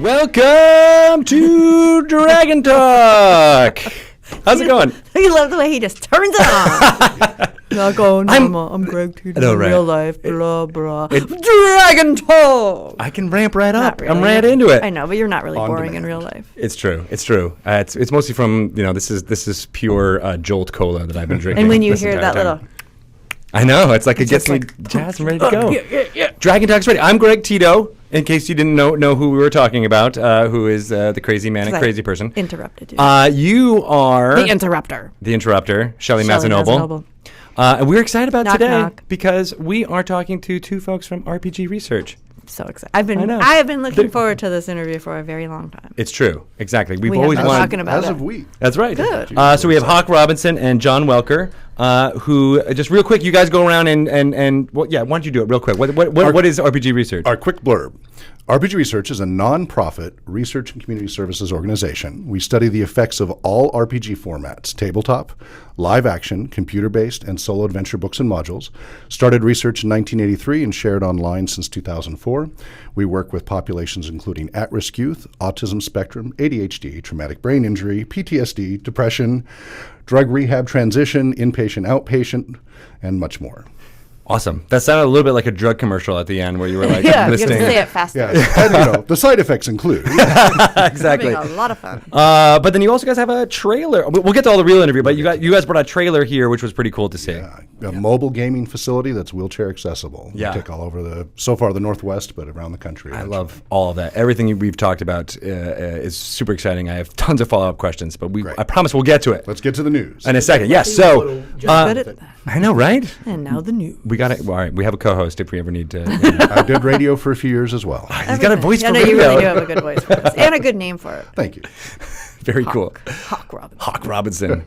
Welcome to Dragon Talk. How's it going? I love the way he just turns it on. Not going normal. I'm Greg T. in real life. Blah, blah. Dragon Talk. I can ramp right up. Really. I'm right into it. I know, but you're not really On boring demand. in real life. It's true. It's true. It's mostly from, this is pure Jolt Cola that I've been drinking. And when you this hear entire that time. little... I know. It's like it gets me jazzed and ready to go. Yeah. Dragon Talk's ready. I'm Greg Tito, in case you didn't know who we were talking about, who is the crazy manic crazy person. Interrupted you. You are... The Interrupter. The Interrupter, Shelley Shelley Mazzanoble. And we're excited about Knock, today knock. because we are talking to two folks from RPG Research. So excited. I have been looking forward to this interview for a very long time. It's true. Exactly. We've We have always been wanted... talking about As it. of we. That's right. Good. So we have Hawk Robinson and John Welker, who just real quick. You guys go around and well, yeah. Why don't you do it real quick? What is RPG Research? Our quick blurb. RPG Research is a non-profit research and community services organization. We study the effects of all RPG formats, tabletop, live action, computer-based, and solo adventure books and modules. Started research in 1983 and shared online since 2004. We work with populations including at-risk youth, autism spectrum, ADHD, traumatic brain injury, PTSD, depression, drug rehab transition, inpatient, outpatient, and much more. Awesome. That sounded a little bit like a drug commercial at the end, where you were like Yeah, you listing. have to say it faster. Yeah, and the side effects include. Exactly. Having a lot of fun. But then you also guys have a trailer. We'll get to all the real interview, but you guys brought a trailer here, which was pretty cool to see. A mobile gaming facility that's wheelchair accessible. Yeah. We take all over the Northwest, but around the country. I love all of that. Everything we've talked about is super exciting. I have tons of follow-up questions, but I promise we'll get to it Let's get to the news. in a second. Yes. So Good at that. I know, right? And now the news. We got it. All right. We have a co-host if we ever need to. I did radio for a few years as well. He's got a voice for no, radio. you really do have a good voice for this. And a good name for it. Thank you. Very cool. Hawk Robinson. Hawk Robinson.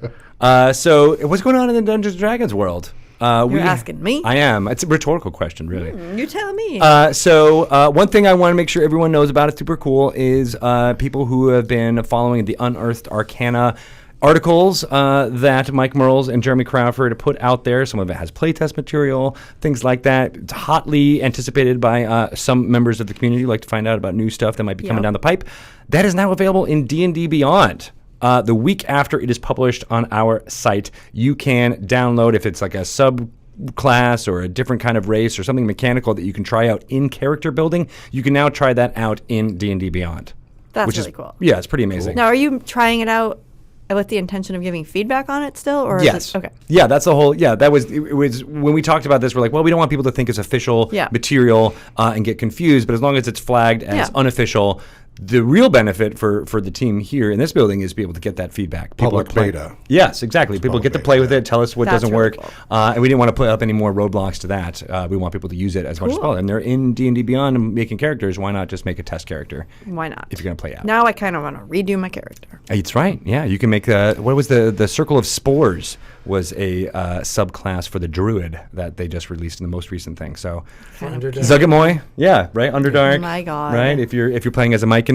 So what's going on in the Dungeons and Dragons world? You're asking me? I am. It's a rhetorical question, really. You tell me. So one thing I want to make sure everyone knows about, it's super cool, is people who have been following the Unearthed Arcana articles that Mike Merles and Jeremy Crawford put out there. Some of it has playtest material, things like that. It's hotly anticipated by some members of the community who like to find out about new stuff that might be coming down the pipe. That is now available in D&D Beyond. The week after it is published on our site, you can download, if it's like a subclass or a different kind of race or something mechanical that you can try out in character building, you can now try that out in D&D Beyond. That's really cool. Yeah, it's pretty amazing. Now, are you trying it out with the intention of giving feedback on it still? Or Yes. Is it, okay. Yeah, that's the whole. Yeah, that was. It was when we talked about this. We're like, well, we don't want people to think it's official material and get confused. But as long as it's flagged as unofficial, the real benefit for the team here in this building is to be able to get that feedback. People Public are playing. beta. Yes, exactly. People get to play with it, tell us what That's doesn't really work, cool. and we didn't want to put up any more roadblocks to that. We want people to use it as much as possible. And they're in D&D Beyond and making characters. Why not just make a test character? Why not? If you're going to play out. Now I kind of want to redo my character. That's right. Yeah, you can make what was the Circle of Spores was a subclass for the Druid that they just released in the most recent thing. So Zuggamoy, yeah, right, Underdark. Oh my God. Right, if you're playing as a Myconid,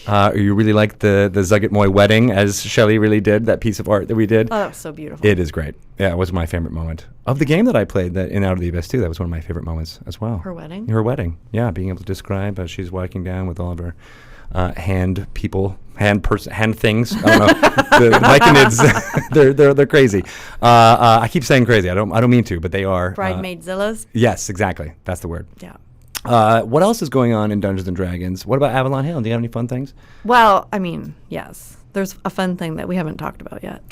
or you really like the Zuggamoy wedding, as Shelley really did, that piece of art that we did. Oh, that was so beautiful. It is great. Yeah, it was my favorite moment of the game that I played. That in Out of the Abyss too. That was one of my favorite moments as well. Her wedding. Her wedding. Yeah, being able to describe as she's walking down with all of her hand things. I don't know. The Myconids, they're crazy. I keep saying crazy. I don't mean to, but they are. Bridesmaidzillas? Yes, exactly. That's the word. Yeah. What else is going on in Dungeons and Dragons? What about Avalon Hill? Do you have any fun things? Well, I mean, yes. There's a fun thing that we haven't talked about yet.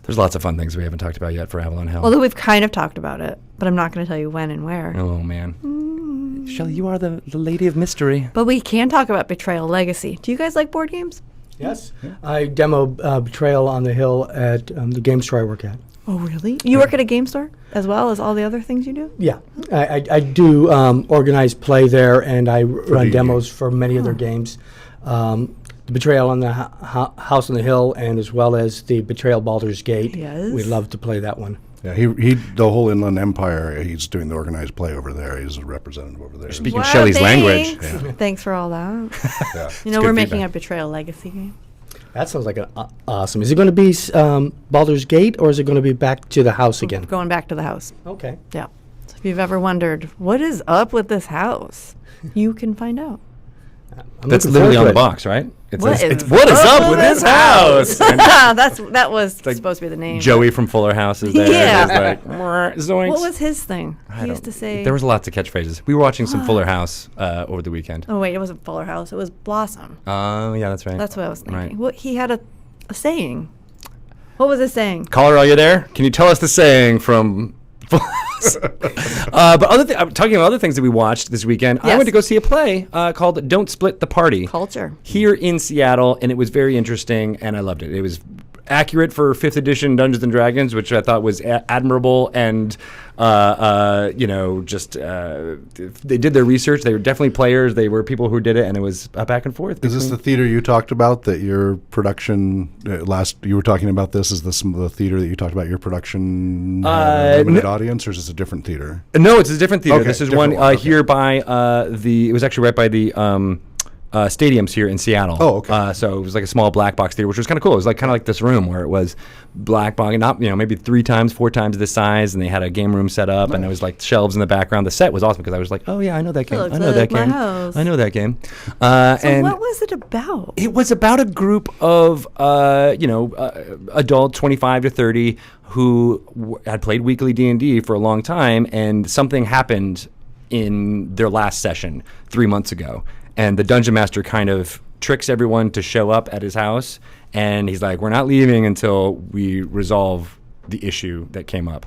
There's lots of fun things we haven't talked about yet for Avalon Hill. Although we've kind of talked about it, but I'm not going to tell you when and where. Oh, man. Shelley, you are the lady of mystery. But we can talk about Betrayal Legacy. Do you guys like board games? Yes. I demo Betrayal on the Hill at the game store I work at. Oh, really? You work at a game store as well as all the other things you do? Yeah. I do organized play there, and I run demos for many of their games. The Betrayal on the House on the Hill, and as well as the Betrayal Baldur's Gate. Yes. We'd love to play that one. Yeah, he the whole Inland Empire, he's doing the organized play over there. He's a representative over there. Speaking Shelley's language. Yeah. Thanks for all that. Yeah. You know, good we're making feedback. a Betrayal Legacy game. That sounds like awesome. Is it going to be Baldur's Gate, or is it going to be back to the house again? Going back to the house. Okay. Yeah. So if you've ever wondered, what is up with this house? You can find out. That's looking literally forward on to the it. box, right? It What says, is what is up with this house? And that was like supposed to be the name. Joey from Fuller House is there. Yeah. And it's like, zoinks. What was his thing? He used to say. There was lots of catchphrases. We were watching some Fuller House over the weekend. Oh wait, it wasn't Fuller House. It was Blossom. Oh, yeah, that's right. That's what I was thinking. Right. Well, he had a saying. What was his saying? Caller, are you there? Can you tell us the saying from Fuller House? But talking about other things that we watched this weekend, I Yes. went to go see a play called Don't Split the Party. Culture. Here in Seattle, and it was very interesting, and I loved it. It was accurate for 5th edition Dungeons & Dragons, which I thought was admirable, and they did their research. They were definitely players. They were people who did it, and it was back and forth. Is this the theater you talked about that your production you were talking about this? Is this the theater that you talked about your production limited audience, or is this a different theater? No, it's a different theater. Okay, This is different one one, okay. here by it was actually right by the stadiums here in Seattle. Oh, okay. So it was like a small black box theater, which was kind of cool. It was like kind of like this room where it was black box, not maybe 3 times, 4 times this size, and they had a game room set up, and there was like shelves in the background. The set was awesome because I was like, oh yeah, I know that game. looks I know that like my game. house. I know that game. So And what was it about? it was about a group of, adults, 25 to 30, who had played weekly D&D for a long time, and something happened in their last session 3 months ago. And the dungeon master kind of tricks everyone to show up at his house, and he's like, we're not leaving until we resolve the issue that came up.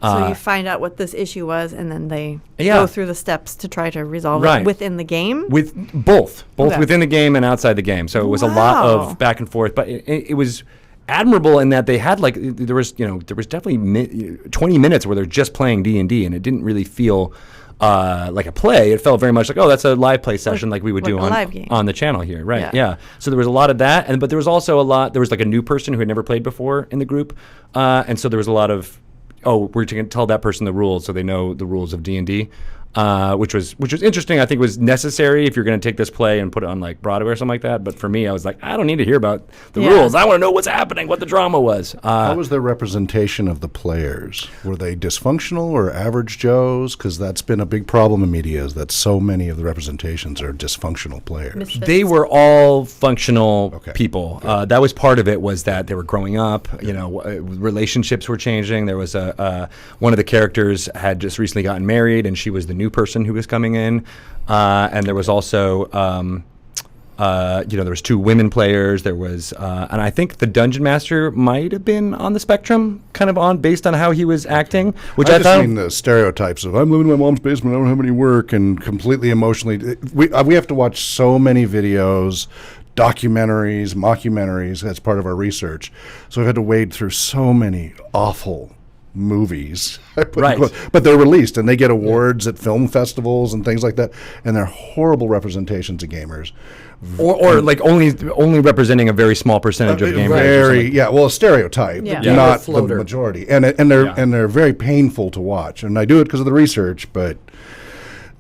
So you find out what this issue was, and then they Yeah. go through the steps to try to resolve Right. it within the game. With both Okay. within the game and outside the game. So it was a lot Wow. of back and forth, but it was admirable in that they had there was definitely 20 minutes where they're just playing D&D, and it didn't really feel like a play. It felt very much like, oh, that's a live play session like we would do like a live game. on the channel here, right? Yeah. Yeah. So there was a lot of that, but there was also there was like a new person who had never played before in the group, and so there was a lot of, we're going to tell that person the rules so they know the rules of D&D. Which was interesting. I think was necessary if you're going to take this play and put it on like Broadway or something like that. But for me, I was like, I don't need to hear about the rules. I want to know what's happening, what the drama was. How was their representation of the players? Were they dysfunctional or average Joes? Because that's been a big problem in media, is that so many of the representations are dysfunctional players. Misfits. They were all functional Okay. people. That was part of it, was that they were growing up. Relationships were changing. There was one of the characters had just recently gotten married, and she was the new person who was coming in. And there was also, there was 2 women players. There was, and I think the dungeon master might have been on the spectrum, kind of based on how he was acting, which I I just thought. mean the stereotypes of I'm living in my mom's basement, I don't have any work, and completely emotionally. We have to watch so many videos, documentaries, mockumentaries as part of our research. So we've had to wade through so many awful movies, Right. but they're released and they get awards at film festivals and things like that, and they're horrible representations of gamers. Or like only representing a very small percentage of gamers. A stereotype, Yeah. but Yeah. not the Floater. majority, and they're very painful to watch. And I do it because of the research, but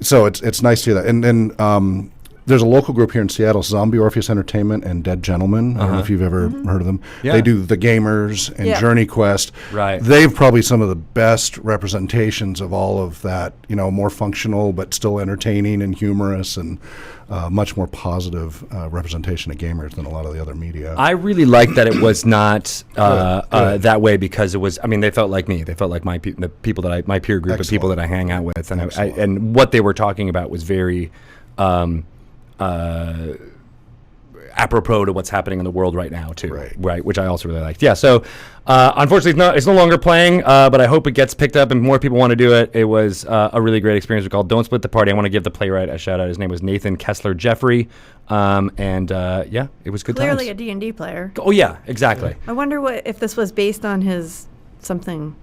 so it's nice to hear that. And then there's a local group here in Seattle, Zombie Orpheus Entertainment and Dead Gentlemen. I don't know if you've ever heard of them. Yeah. They do The Gamers and Yeah. Journey Quest. Right. They've probably some of the best representations of all of that, more functional but still entertaining and humorous, and much more positive representation of gamers than a lot of the other media. I really liked that it was not that way, because it was. I mean, they felt like me. They felt like my people that my peer group of people that I hang out with, and and what they were talking about was very apropos to what's happening in the world right now too, right? Which I also really liked. Yeah. So unfortunately, it's no longer playing, but I hope it gets picked up and more people want to do it. It was a really great experience. It's called Don't Split the Party. I want to give the playwright a shout out. His name was Nathan Kessler Jeffrey, it was good Clearly times. a D&D player. Oh yeah, exactly. I wonder if this was based on his something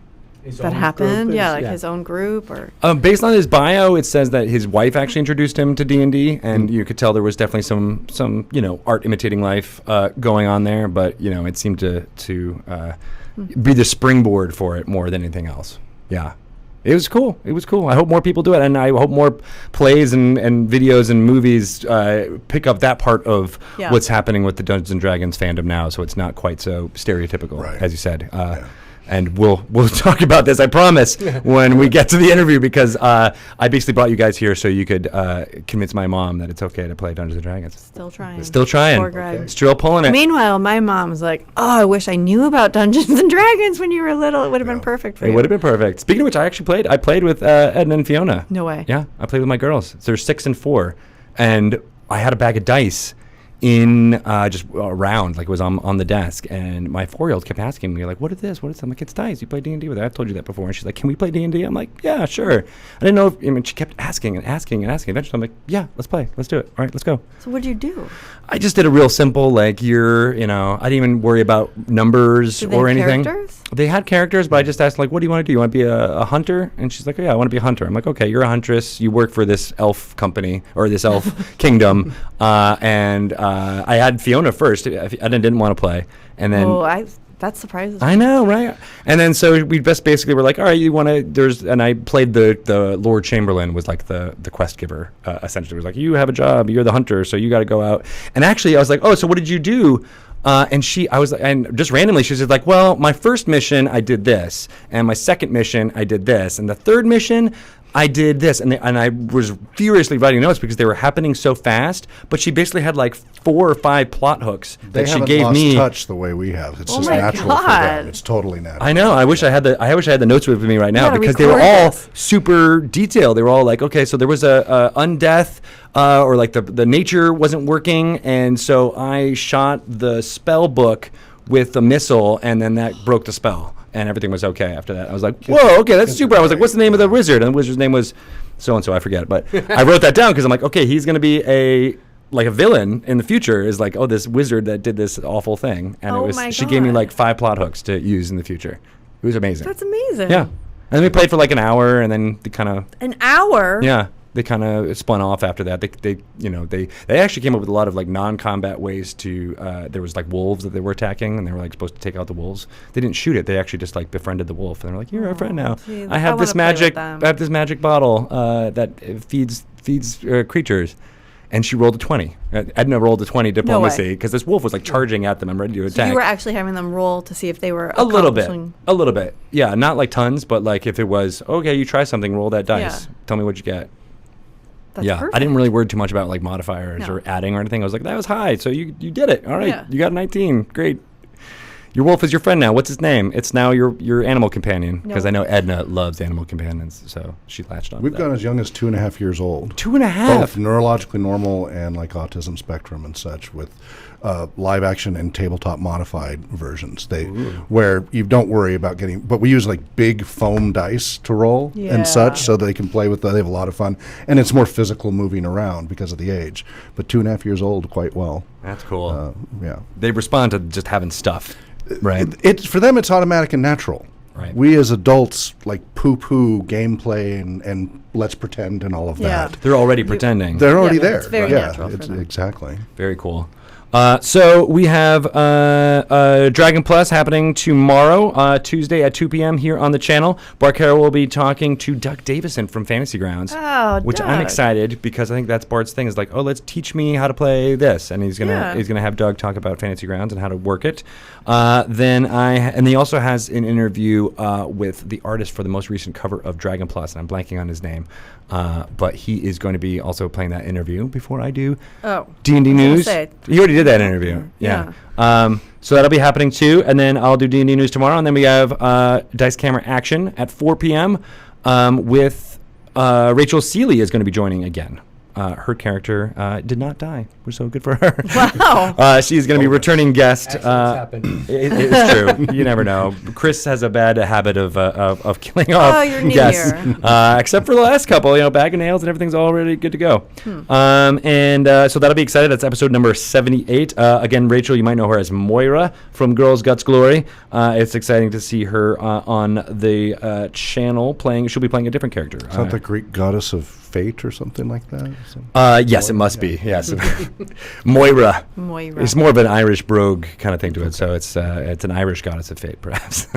His that own happened. group Yeah, is- like his own group or. Based on his bio, it says that his wife actually introduced him to D&D, and you could tell there was definitely some art imitating life going on there. But it seemed to be the springboard for it more than anything else. Yeah, it was cool. I hope more people do it, and I hope more plays and videos and movies pick up that part of what's happening with the Dungeons and Dragons fandom now, so it's not quite so stereotypical, Right. as you said. And we'll talk about this, I promise, when we get to the interview, because I basically brought you guys here so you could convince my mom that it's okay to play Dungeons and Dragons. Still trying. Still trying. Poor Greg. Still pulling it. Meanwhile, my mom's like, "Oh, I wish I knew about Dungeons and Dragons when you were little. It would have been perfect for you." It would have been perfect. Speaking of which, I played with Edna and Fiona. No way. Yeah, I played with my girls. So they're 6 and 4, and I had a bag of dice in just around, like it was on the desk, and my 4-year-old kept asking me, like, what is this? What is this? I'm like, it's dice. You play D&D with it. I've told you that before. And she's like, can we play D&D? I'm like, yeah, sure. I didn't know if, she kept asking and asking and asking. Eventually I'm like, yeah, let's play. Let's do it. All right, let's go. So what'd you do? I just did a real simple, like, I didn't even worry about numbers Did they or have anything. characters? They had characters, but I just asked, like, what do you want to do? You want to be a hunter? And she's like, oh, yeah, I want to be a hunter. I'm like, okay, you're a huntress. You work for this elf company or this elf kingdom. And I had Fiona first. I didn't want to play. And then that surprises me. I know, right? And then so we just basically were like, all right, you want to, and I played the Lord Chamberlain was like the quest giver, essentially. It was like, you have a job, you're the hunter, so you got to go out. And actually I was like, oh, so what did you do? And just randomly, she was like, well, my first mission, I did this. And my second mission, I did this. And the third mission, I did this. And I was furiously writing notes because they were happening so fast. But she basically had like 4 or 5 plot hooks They that she haven't gave lost me. touch the way we have. It's Oh just my natural for God. them. It's totally natural. I know. I wish I had the notes with me right now, gotta because they were record all this. super detailed. They were all like, okay, so there was a undeath, or like the nature wasn't working, and so I shot the spell book with a missile, and then that broke the spell, and everything was okay after that. I was like, whoa, okay, that's super. I was like, what's the name of the wizard? And the wizard's name was so and so. I forget, but I wrote that down because I'm like, okay, he's gonna be a villain in the future, is like, oh, this wizard that did this awful thing, and she gave me like 5 plot hooks to use in the future. It was amazing. That's amazing. Yeah. And then we played for like an hour, and then they kind of An hour? they kind of spun off after that. They actually came up with a lot of like non-combat ways to. There was like wolves that they were attacking, and they were like supposed to take out the wolves. They didn't shoot it. They actually just like befriended the wolf, and they're like, "You're our friend now. gee, I have I this wanna play magic. with them." I have this magic bottle that feeds creatures." And she rolled a 20. Edna rolled a 20 diplomacy because this wolf was like charging at them. I'm ready to attack. So you were actually having them roll to see if they were A little bit. accomplishing- Yeah, not like tons, but like if it was, okay, you try something, roll that dice. Yeah. Tell me what you get. That's Yeah, perfect. I didn't really worry too much about like modifiers No. or adding or anything. I was like, that was high, so you did it. All right, Yeah. you got a 19. Great. Your wolf is your friend now. What's his name? It's now your animal companion, because I know Edna loves animal companions, so she latched on. We've to that. gone as young as 2.5 years old. 2.5. Both neurologically normal and like autism spectrum and such, with live action and tabletop modified versions. Where you don't worry about getting, but we use like big foam dice to roll Yeah. and such, so they can play with that. They have a lot of fun, and it's more physical moving around because of the age. But 2.5 years old, quite well. That's cool. Yeah. They respond to just having stuff, right? It's for them. It's automatic and natural. Right. We as adults like poo-poo gameplay and let's pretend and all of Yeah. that. They're already pretending. They're already Yeah, there. it's very yeah, natural for them. exactly. Very cool. So we have Dragon Plus happening tomorrow, Tuesday at 2 p.m. here on the channel. Bark Harrow will be talking to Doug Davison from Fantasy Grounds, which I'm Doug. excited because I think that's Bart's thing, is like, oh, let's teach me how to play this, and he's gonna have Doug talk about Fantasy Grounds and how to work it. And he also has an interview with the artist for the most recent cover of Dragon Plus, and I'm blanking on his name, but he is going to be also playing that interview before I do D&D news. He already did that interview. Yeah. So that'll be happening too, and then I'll do D&D news tomorrow, and then we have Dice Camera Action at 4 p.m. With Rachel Seeley is going to be joining again. Her character did not die. We're so good for her. Wow. She's going to be returning guest. Accidents happen. It's true. You never know. Chris has a bad habit of killing off you're new guests. here. Except for the last couple, bag of nails and everything's already good to go. So that'll be exciting. That's episode number 78. Again, Rachel, you might know her as Moira from Girls Guts Glory. It's exciting to see her on the channel playing. She'll be playing a different character. Is that the Greek goddess of fate or something like that? Yes, it must be. Yes, Moira. Moira. It's more of an Irish brogue kind of thing to it. So it's an Irish goddess of fate, perhaps.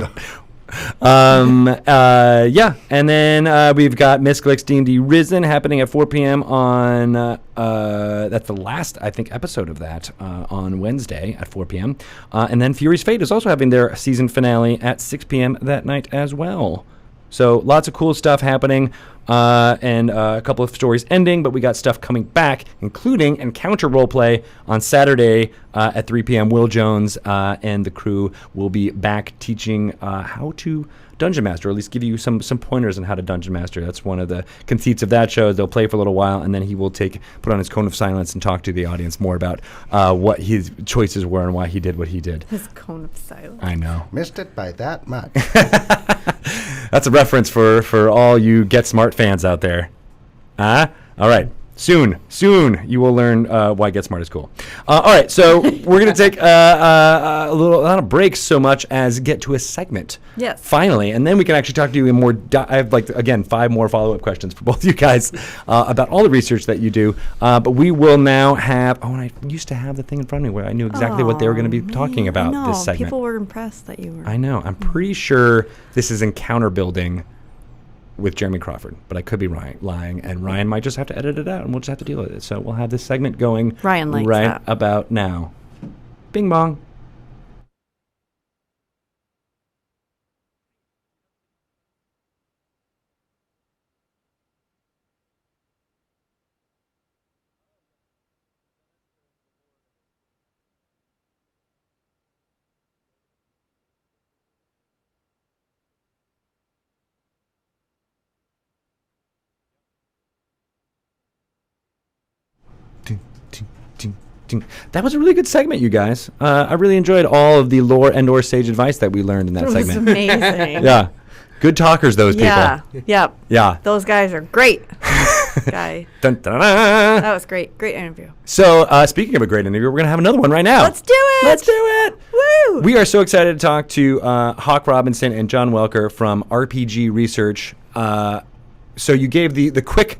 Yeah, and then we've got Misclick's D&D Risen happening at 4 p.m. on, that's the last, I think, episode of that on Wednesday at 4 p.m. And then Fury's Fate is also having their season finale at 6 p.m. that night as well. So lots of cool stuff happening, and a couple of stories ending, but we got stuff coming back, including Encounter Roleplay on Saturday at 3 p.m. Will Jones and the crew will be back teaching how to Dungeon Master, or at least give you some pointers on how to Dungeon Master. That's one of the conceits of that show. They'll play for a little while, and then he will put on his cone of silence and talk to the audience more about what his choices were and why he did what he did. His cone of silence. I know. Missed it by that much. That's a reference for all you Get Smart fans out there. All right. Soon you will learn why Get Smart is cool. All right, so we're going to take not a break so much as get to a segment. Yes. Finally, and then we can actually talk to you in more. I have, again, 5 more follow-up questions for both of you guys about all the research that you do. But we will now have. Oh, and I used to have the thing in front of me where I knew exactly what they were going to be talking about this segment. People were impressed that you were. I know. I'm pretty sure this is encounter building with Jeremy Crawford, but I could be lying, and Ryan might just have to edit it out, and we'll just have to deal with it. So we'll have this segment going Ryan likes right that. about now. Bing bong. That was a really good segment, you guys. I really enjoyed all of the lore and/or sage advice that we learned in that segment. It was amazing. Yeah, good talkers, those people. Yep. Yeah. Those guys are great. Guy. Dun, dun, dun. That was great. Great interview. So, speaking of a great interview, we're going to have another one right now. Let's do it. Let's do it. Woo. We are so excited to talk to Hawk Robinson and John Welker from RPG Research. So you gave the quick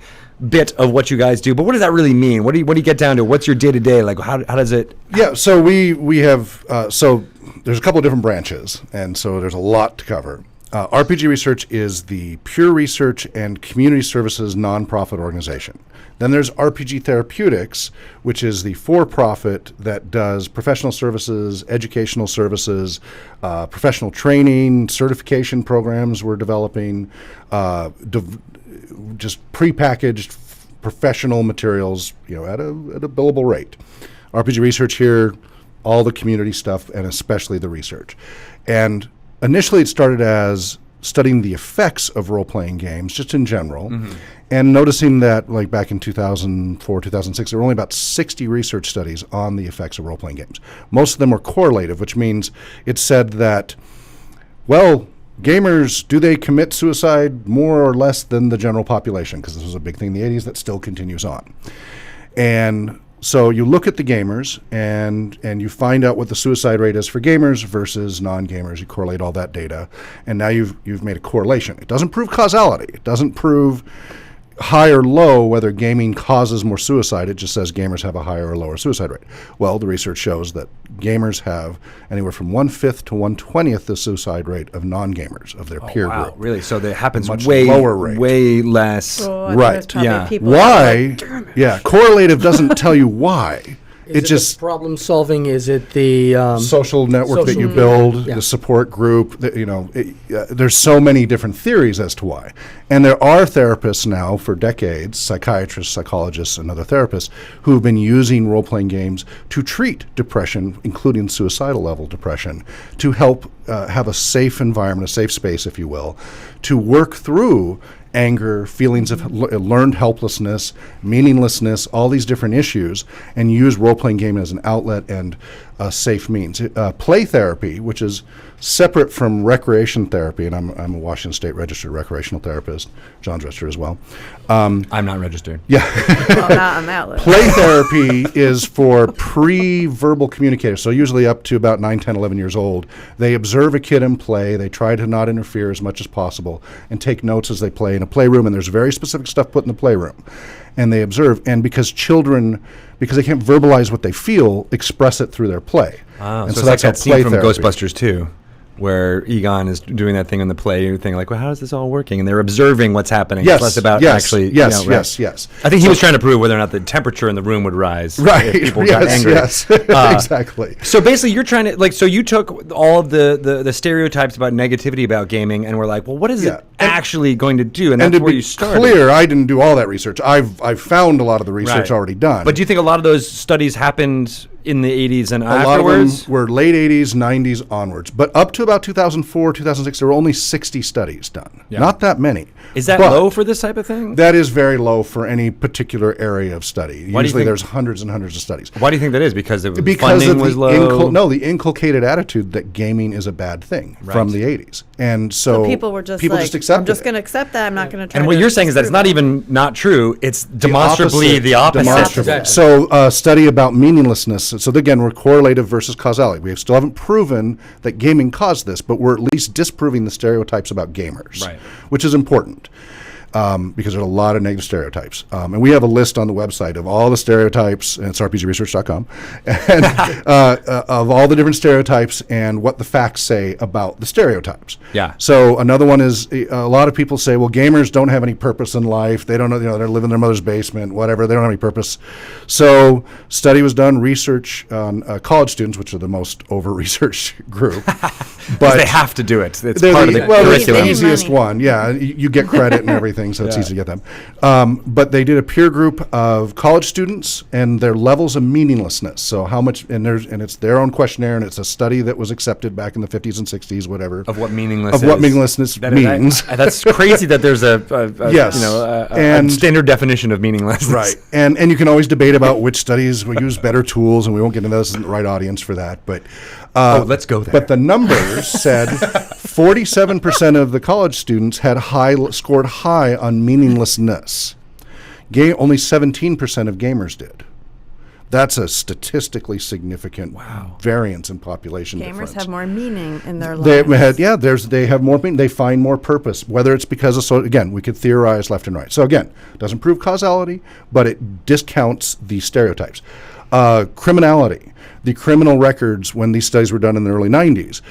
bit of what you guys do, but what does that really mean? What do you get down to? What's your day-to-day? Like, how does it? Yeah, so we have, so there's a couple of different branches, and so there's a lot to cover. RPG Research is the pure research and community services nonprofit organization. Then there's RPG Therapeutics, which is the for-profit that does professional services, educational services, professional training, certification programs we're developing, just prepackaged professional materials, at a billable rate. RPG Research here, all the community stuff, and especially the research. And initially it started as studying the effects of role-playing games, just in general, and noticing that, like back in 2004, 2006, there were only about 60 research studies on the effects of role-playing games. Most of them were correlative, which means it said that, well, gamers, do they commit suicide more or less than the general population? Because this was a big thing in the 80s that still continues on. And so you look at the gamers and you find out what the suicide rate is for gamers versus non-gamers. You correlate all that data, and now you've made a correlation. It doesn't prove causality. It doesn't prove high or low whether gaming causes more suicide. It just says gamers have a higher or lower suicide rate. Well, the research shows that gamers have anywhere from 1/5 to 1/20 the suicide rate of non-gamers, of their peer group. Really? So that happens Much way lower rate. Way less. Right. Yeah. Why? Yeah. Correlative doesn't tell you why. Is it just problem solving? Is it the social network that you social- build, Yeah. the support group? There's so many different theories as to why. And there are therapists now for decades, psychiatrists, psychologists, and other therapists who have been using role-playing games to treat depression, including suicidal level depression, to help have a safe environment, a safe space, if you will, to work through anger, feelings of learned helplessness, meaninglessness, all these different issues, and use role-playing game as an outlet and a safe means. Play therapy, which is separate from recreation therapy, and I'm a Washington State registered recreational therapist. John's registered as well. I'm not registered. Yeah. Well, not on that list. Play therapy is for pre-verbal communicators, so usually up to about 9, 10, 11 years old. They observe a kid in play, they try to not interfere as much as possible, and take notes as they play in a playroom, and there's very specific stuff put in the playroom. And they observe, and because children, because they can't verbalize what they feel, express it through their play. Oh, and so that's like that scene from therapy. Ghostbusters 2, where Egon is doing that thing on the play thing, like, well, how is this all working? And they're observing what's happening. It's less about actually. Yes. I think he was trying to prove whether or not the temperature in the room would rise. Right. If people got angry. Yes. Exactly. So basically, you're trying to so you took all of the stereotypes about negativity about gaming, and we're like, well, what is it actually going to do? And that's where you started. Clear, I didn't do all that research. I've found a lot of the research already done. But do you think a lot of those studies happened in the 80s and afterwards? A lot of them were late 80s, 90s onwards. But up to about 2004, 2006, there were only 60 studies done. Yeah. Not that many. Is that low for this type of thing? That is very low for any particular area of study. Usually there's hundreds and hundreds of studies. Why do you think that is? Because funding was low? The inculcated attitude that gaming is a bad thing from the 80s. And so people were just accepted I'm just going to accept that. I'm not going to try And what you're saying is that it's not even not true. It's demonstrably the opposite. Exactly. So a study about meaninglessness. So again, we're correlative versus causality. We still haven't proven that gaming caused this, but we're at least disproving the stereotypes about gamers, which is important. Because there's a lot of negative stereotypes. And we have a list on the website of all the stereotypes, and it's rpgresearch.com, and of all the different stereotypes and what the facts say about the stereotypes. Yeah. So another one is a lot of people say, well, gamers don't have any purpose in life. They don't know, they're living in their mother's basement, whatever. They don't have any purpose. So study was done, research on college students, which are the most over-researched group. But they have to do it. It's part of the curriculum. The easiest one. Yeah, you get credit and everything. So it's easy to get them. But they did a peer group of college students and their levels of meaninglessness. So how much, and it's their own questionnaire, and it's a study that was accepted back in the 50s and 60s, whatever. Of what meaningless means. That's crazy that there's a standard definition of meaninglessness. Right. And you can always debate about which studies will use better tools, and we won't get into this, isn't the right audience for that. But let's go there. But the numbers said 47% of the college students had scored high on meaninglessness. Only 17% of gamers did. That's a statistically significant variance in population difference. Gamers have more meaning in their lives. They have more meaning. They find more purpose, whether it's because of, again, we could theorize left and right. So again, doesn't prove causality, but it discounts the stereotypes. Criminality. The criminal records, when these studies were done in the early 90s,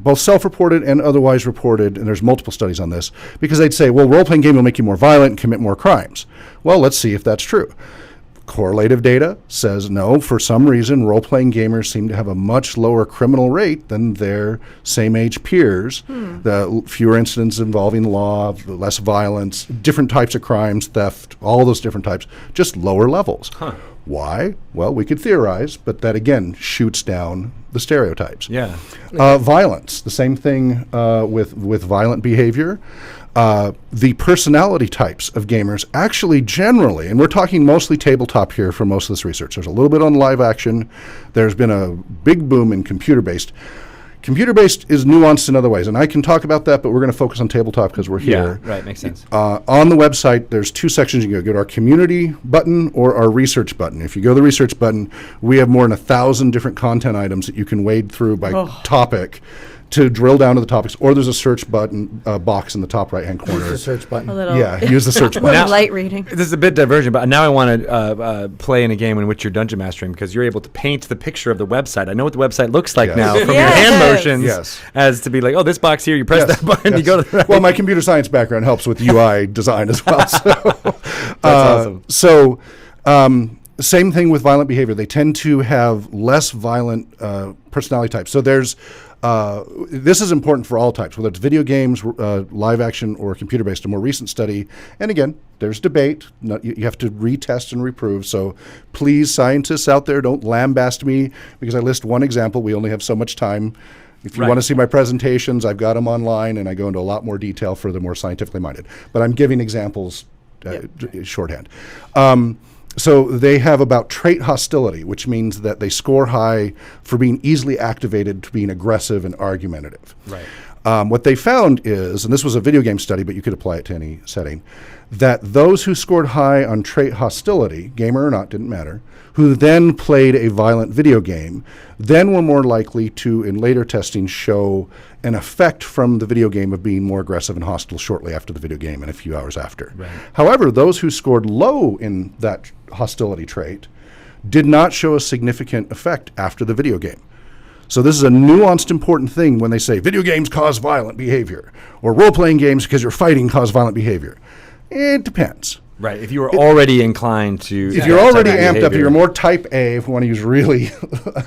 both self-reported and otherwise reported, and there's multiple studies on this, because they'd say, well, role-playing game will make you more violent and commit more crimes. Well, let's see if that's true. Correlative data says no, for some reason, role-playing gamers seem to have a much lower criminal rate than their same-age peers. The fewer incidents involving law, less violence, different types of crimes, theft, all those different types, just lower levels. Why? Well, we could theorize, but that again shoots down the stereotypes. Yeah. Violence, the same thing with violent behavior. The personality types of gamers actually generally, and we're talking mostly tabletop here for most of this research. There's a little bit on live action. There's been a big boom in computer-based. Computer-based is nuanced in other ways, and I can talk about that, but we're going to focus on tabletop because we're here. Yeah, right, makes sense. On the website, there's two sections. You can go to our community button or our research button. If you go to the research button, we have more than 1,000 different content items that you can wade through by topic to drill down to the topics, or there's a search button box in the top right-hand corner. Use the search button. Use the search button. Now, light reading. This is a bit divergent, but now I want to play in a game in which you're dungeon mastering because you're able to paint the picture of the website. I know what the website looks like now from your hand motions as to be like, oh, this box here, you press that button, you go to the right. Well, my computer science background helps with UI design as well. That's awesome. Same thing with violent behavior. They tend to have less violent personality types. So there's this is important for all types, whether it's video games, live action, or computer-based. A more recent study, and again, there's debate. You have to retest and reprove. So please, scientists out there, don't lambast me because I list one example. We only have so much time. If you want to see my presentations, I've got them online, and I go into a lot more detail for the more scientifically minded. But I'm giving examples shorthand. So they have about trait hostility, which means that they score high for being easily activated to being aggressive and argumentative. Right. What they found is, and this was a video game study, but you could apply it to any setting, that those who scored high on trait hostility, gamer or not, didn't matter, who then played a violent video game, then were more likely to, in later testing, show an effect from the video game of being more aggressive and hostile shortly after the video game and a few hours after. Right. However, those who scored low in that hostility trait did not show a significant effect after the video game. So this is a nuanced, important thing when they say video games cause violent behavior or role-playing games because you're fighting cause violent behavior. It depends. Right. If you were already inclined to... If you're already amped up, you're more type A, if we want to use really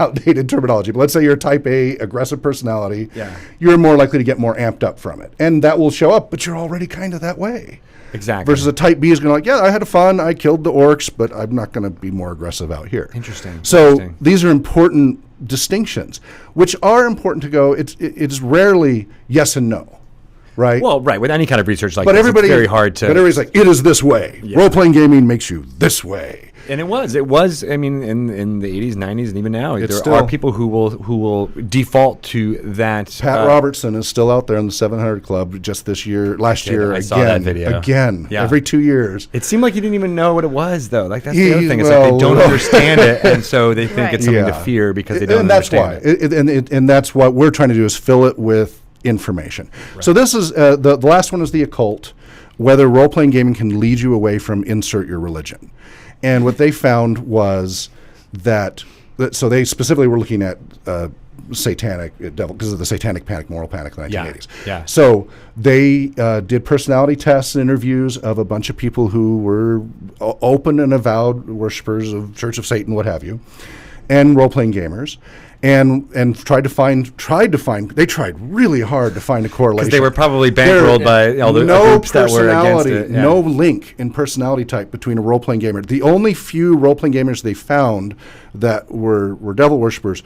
outdated terminology. But let's say you're type A, aggressive personality. Yeah. You're more likely to get more amped up from it. And that will show up, but you're already kind of that way. Exactly. Versus a type B is going to I had fun, I killed the orcs, but I'm not going to be more aggressive out here. Interesting. So these are important distinctions, which are important to go. It's rarely yes and no. Right. Well, right. With any kind of research like but this, everybody, it's very hard to... But everybody's like, it is this way. Yeah. Role-playing gaming makes you this way. And it was. I mean, in the 80s, 90s, and even now, there are people who will default to that. Pat Robertson is still out there in the 700 Club just last year. I saw that video. Again, yeah. Every 2 years. It seemed like he didn't even know what it was, though. Like, that's the other thing. It's like they don't understand it, and so they think it's something to fear because they don't understand it. And that's what we're trying to do is fill it with information. Right. So this is the last one is the occult, whether role-playing gaming can lead you away from insert your religion. And what they found was that so they specifically were looking at satanic devil because of the satanic panic, moral panic in the 1980s. Yeah. So they did personality tests and interviews of a bunch of people who were open and avowed worshipers of Church of Satan, what have you, and role-playing gamers. And tried really hard to find a correlation. Because they were probably bankrolled by all the groups that were against it. Yeah. No link in personality type between a role-playing gamer. The only few role-playing gamers they found that were devil worshippers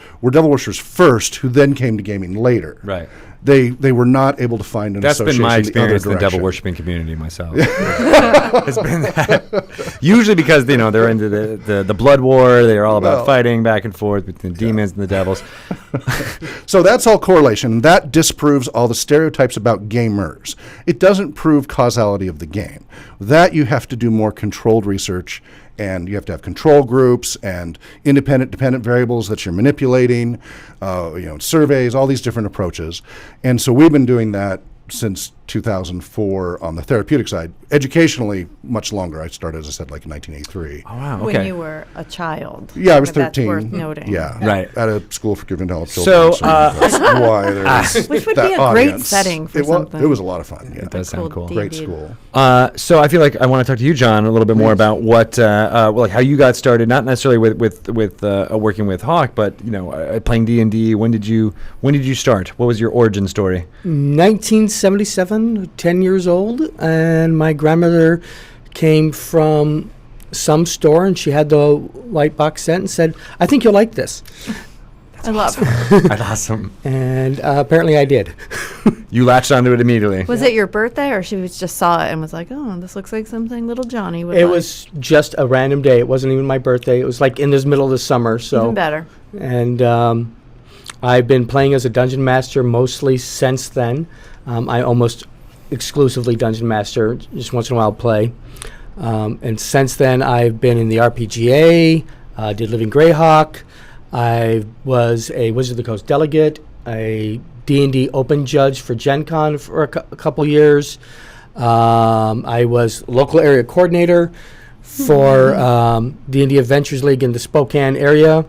first, who then came to gaming later. Right. They were not able to find an association. That's been my experience in the devil worshipping community myself. It's been that. Usually because they're into the blood war. They're all about fighting back and forth between the demons and the devils. So that's all correlation. That disproves all the stereotypes about gamers. It doesn't prove causality of the game. That you have to do more controlled research, and you have to have control groups and dependent variables that you're manipulating, surveys, all these different approaches. And so we've been doing that since 2004 on the therapeutic side. Educationally, much longer. I started, as I said, like in 1983. Oh, wow. Okay. When you were a child. Yeah, I was 13. That's worth noting. Yeah. Right. At a school for juvenile children. So, that's why there's which would that be a audience. great setting for something. It was a lot of fun. Yeah. It does sound cool. Great school. So I feel like I want to talk to you, John, a little bit more about what, like how you got started, not necessarily with working with Hawk, but playing D&D. When did you start? What was your origin story? 1977, 10 years old, and my grandmother came from some store, and she had the white box set and said, "I think you'll like this." I love it. That's awesome. And apparently I did. You latched onto it immediately. Was it your birthday, or she just saw it and was like, "Oh, this looks like something little Johnny would like"? It was just a random day. It wasn't even my birthday. It was like in the middle of the summer. So even better. And I've been playing as a dungeon master mostly since then. I almost exclusively dungeon master. Just once in a while play. And since then, I've been in the RPGA, did Living Greyhawk. I was a Wizard of the Coast delegate, a D&D open judge for Gen Con for a couple years. I was local area coordinator for D&D Adventures League in the Spokane area.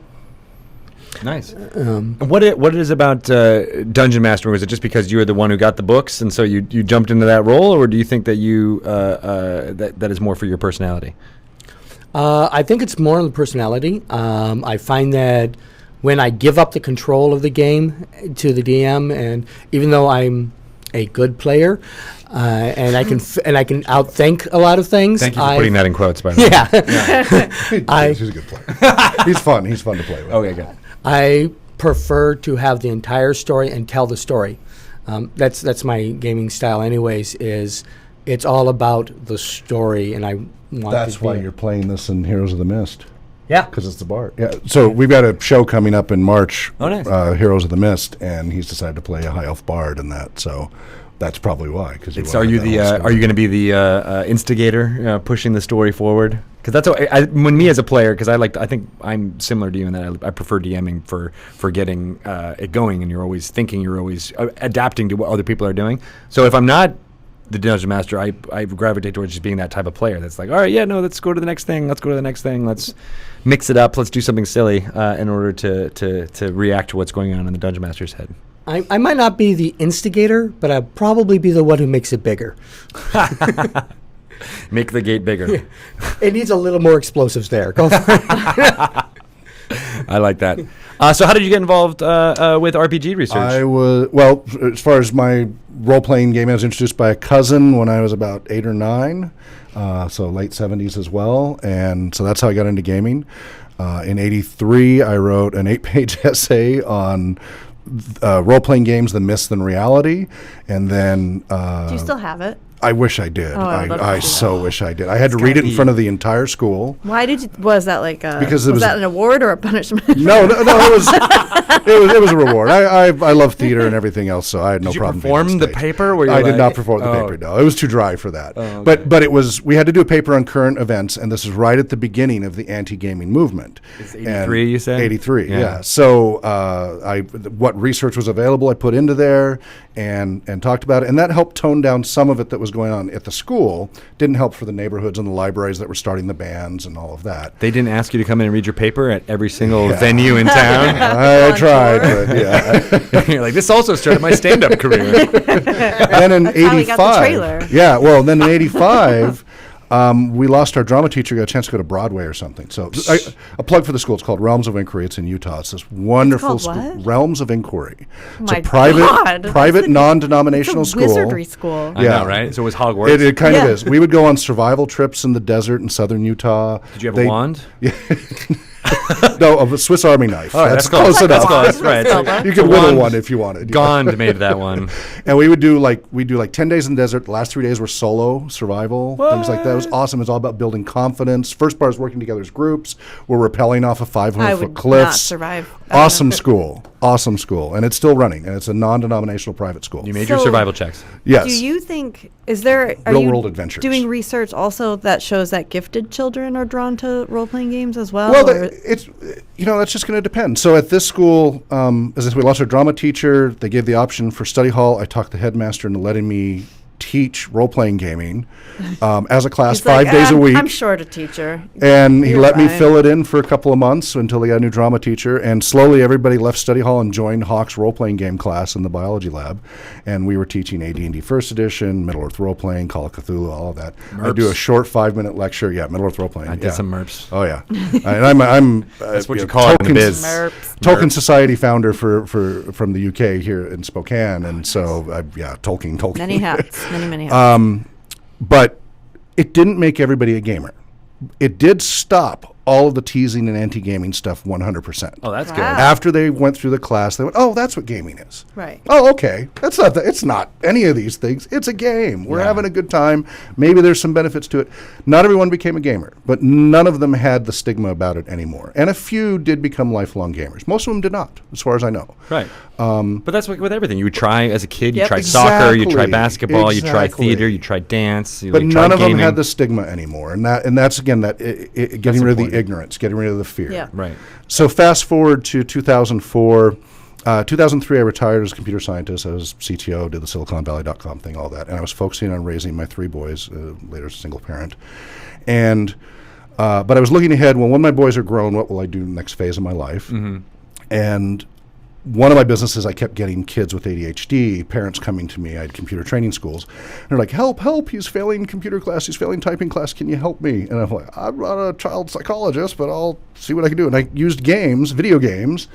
Nice. What it is about dungeon mastering? Was it just because you were the one who got the books, and so you jumped into that role, or do you think that you that is more for your personality? I think it's more on the personality. I find that when I give up the control of the game to the DM, and even though I'm a good player, and I can outthink a lot of things. Thank you for putting that in quotes, by the way. Yeah. He's a good player. He's fun. He's fun to play with. Okay, good. I prefer to have the entire story and tell the story. That's my gaming style, anyways. It's all about the story, and I want. That's why you're playing this in Heroes of the Mist. Yeah, because it's the bard. Yeah. So we've got a show coming up in March. Oh, nice. Heroes of the Mist, and he's decided to play a high elf bard in that. So that's probably why. Because are you going to be the instigator, pushing the story forward? Because that's when me as a player, because I think I'm similar to you in that I prefer DMing for getting it going, and you're always thinking, you're always adapting to what other people are doing. So if I'm not the Dungeon Master, I gravitate towards just being that type of player that's like, all right, yeah, no, let's go to the next thing. Let's mix it up. Let's do something silly in order to react to what's going on in the Dungeon Master's head. I might not be the instigator, but I'll probably be the one who makes it bigger. Make the gate bigger. Yeah. It needs a little more explosives there. Go for it. I like that. So how did you get involved with RPG research? As far as my role-playing game, I was introduced by a cousin when I was about 8 or 9, so late 70s as well, and so that's how I got into gaming. In 83, I wrote an 8-page essay on role-playing games, the myths and reality, and then... Do you still have it? I wish I did. I so wish I did. I had to read it in front of the entire school. Why did you? Was that like a? Because was that an award or a punishment? No. It was a reward. I love theater and everything else, so I had no problem. Did you perform the paper? I did not perform the paper. No, it was too dry for that. Oh, okay. But it was. We had to do a paper on current events, and this is right at the beginning of the anti-gaming movement. It's 83, you said? 83. Yeah. So what research was available, I put into there and talked about it, and that helped tone down some of it that was going on at the school. Didn't help for the neighborhoods and the libraries that were starting the bands and all of that. They didn't ask you to come in and read your paper at every single venue in town? I tried, but yeah. You're like, this also started my stand-up career. Then in 85. How we got the trailer. Yeah, well, then in 85... we lost our drama teacher, got a chance to go to Broadway or something. So a plug for the school. It's called Realms of Inquiry. It's in Utah. It's this wonderful school. What? Realms of Inquiry. Oh, it's a private non-denominational school. Wizardry school. I know, right? So it was Hogwarts. It kind of is. We would go on survival trips in the desert in southern Utah. Did you have a wand? Yeah. No, a Swiss Army knife. Oh, that's close enough. That's right. You could whittle one if you wanted. Gond made that one. And we would do 10 days in the desert. The last 3 days were solo survival, things like that. It was awesome. It was all about building confidence. First part is working together as groups. We're rappelling off of 500-foot cliffs. Not survive. Awesome school. And it's still running. And it's a non-denominational private school. You made your survival checks. Yes. Do you think are real you world adventures doing research also that shows that gifted children are drawn to role playing games as well? Well, that's just going to depend. So at this school, we lost our drama teacher. They gave the option for study hall. I talked the headmaster into letting me teach role-playing gaming as a class. He's 5 days a week. I'm short a teacher. And he let me fill it in for a couple of months until they got a new drama teacher. And slowly everybody left study hall and joined Hawk's role-playing game class in the biology lab. And we were teaching AD&D First Edition, Middle-earth role-playing, Call of Cthulhu, all of that. MERPs. I do a short 5-minute lecture. Yeah, Middle-earth role-playing. I did some MERPs. Oh, yeah. And I'm that's what you call it in the biz. Tolkien Society founder from the UK here in Spokane. And so, Tolkien. Many hats. Many hats. But it didn't make everybody a gamer. It did stop all of the teasing and anti-gaming stuff 100%. Oh, that's good. After they went through the class, they went, oh, that's what gaming is. Right. Oh, okay. That's not it's not any of these things. It's a game. We're having a good time. Maybe there's some benefits to it. Not everyone became a gamer, but none of them had the stigma about it anymore. And a few did become lifelong gamers. Most of them did not, as far as I know. Right. But that's like with everything. You would try as a kid, you tried soccer, you tried basketball, you tried theater, you tried dance. But none of them had the stigma anymore. And that's again, getting rid of the ignorance, getting rid of the fear. Yeah. Right. So fast forward to 2004. 2003, I retired as a computer scientist. I was CTO, did the SiliconValley.com thing, all that. And I was focusing on raising my 3 boys, later as a single parent. And but I was looking ahead. Well, when my boys are grown, what will I do next phase of my life? Mm-hmm. And one of my businesses, I kept getting kids with ADHD, parents coming to me. I had computer training schools. And they're like, help, he's failing computer class, he's failing typing class, can you help me? And I'm like, I'm not a child psychologist, but I'll see what I can do. And I used video games,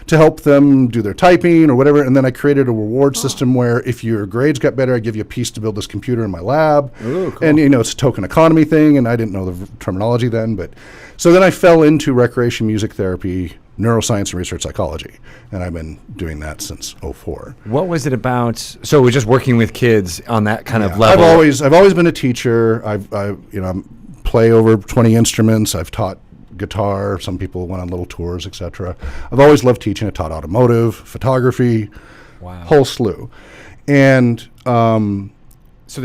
to help them do their typing or whatever. And then I created a reward system where if your grades got better, I give you a piece to build this computer in my lab. Ooh, cool. And, it's a token economy thing, and I didn't know the terminology then. But so then I fell into recreation music therapy, neuroscience, and research psychology. And I've been doing that since 2004. What was it about? So it was just working with kids on that kind of level? I've always been a teacher. I play over 20 instruments. I've taught guitar. Some people went on little tours, etc. I've always loved teaching. I taught automotive, photography, whole slew. And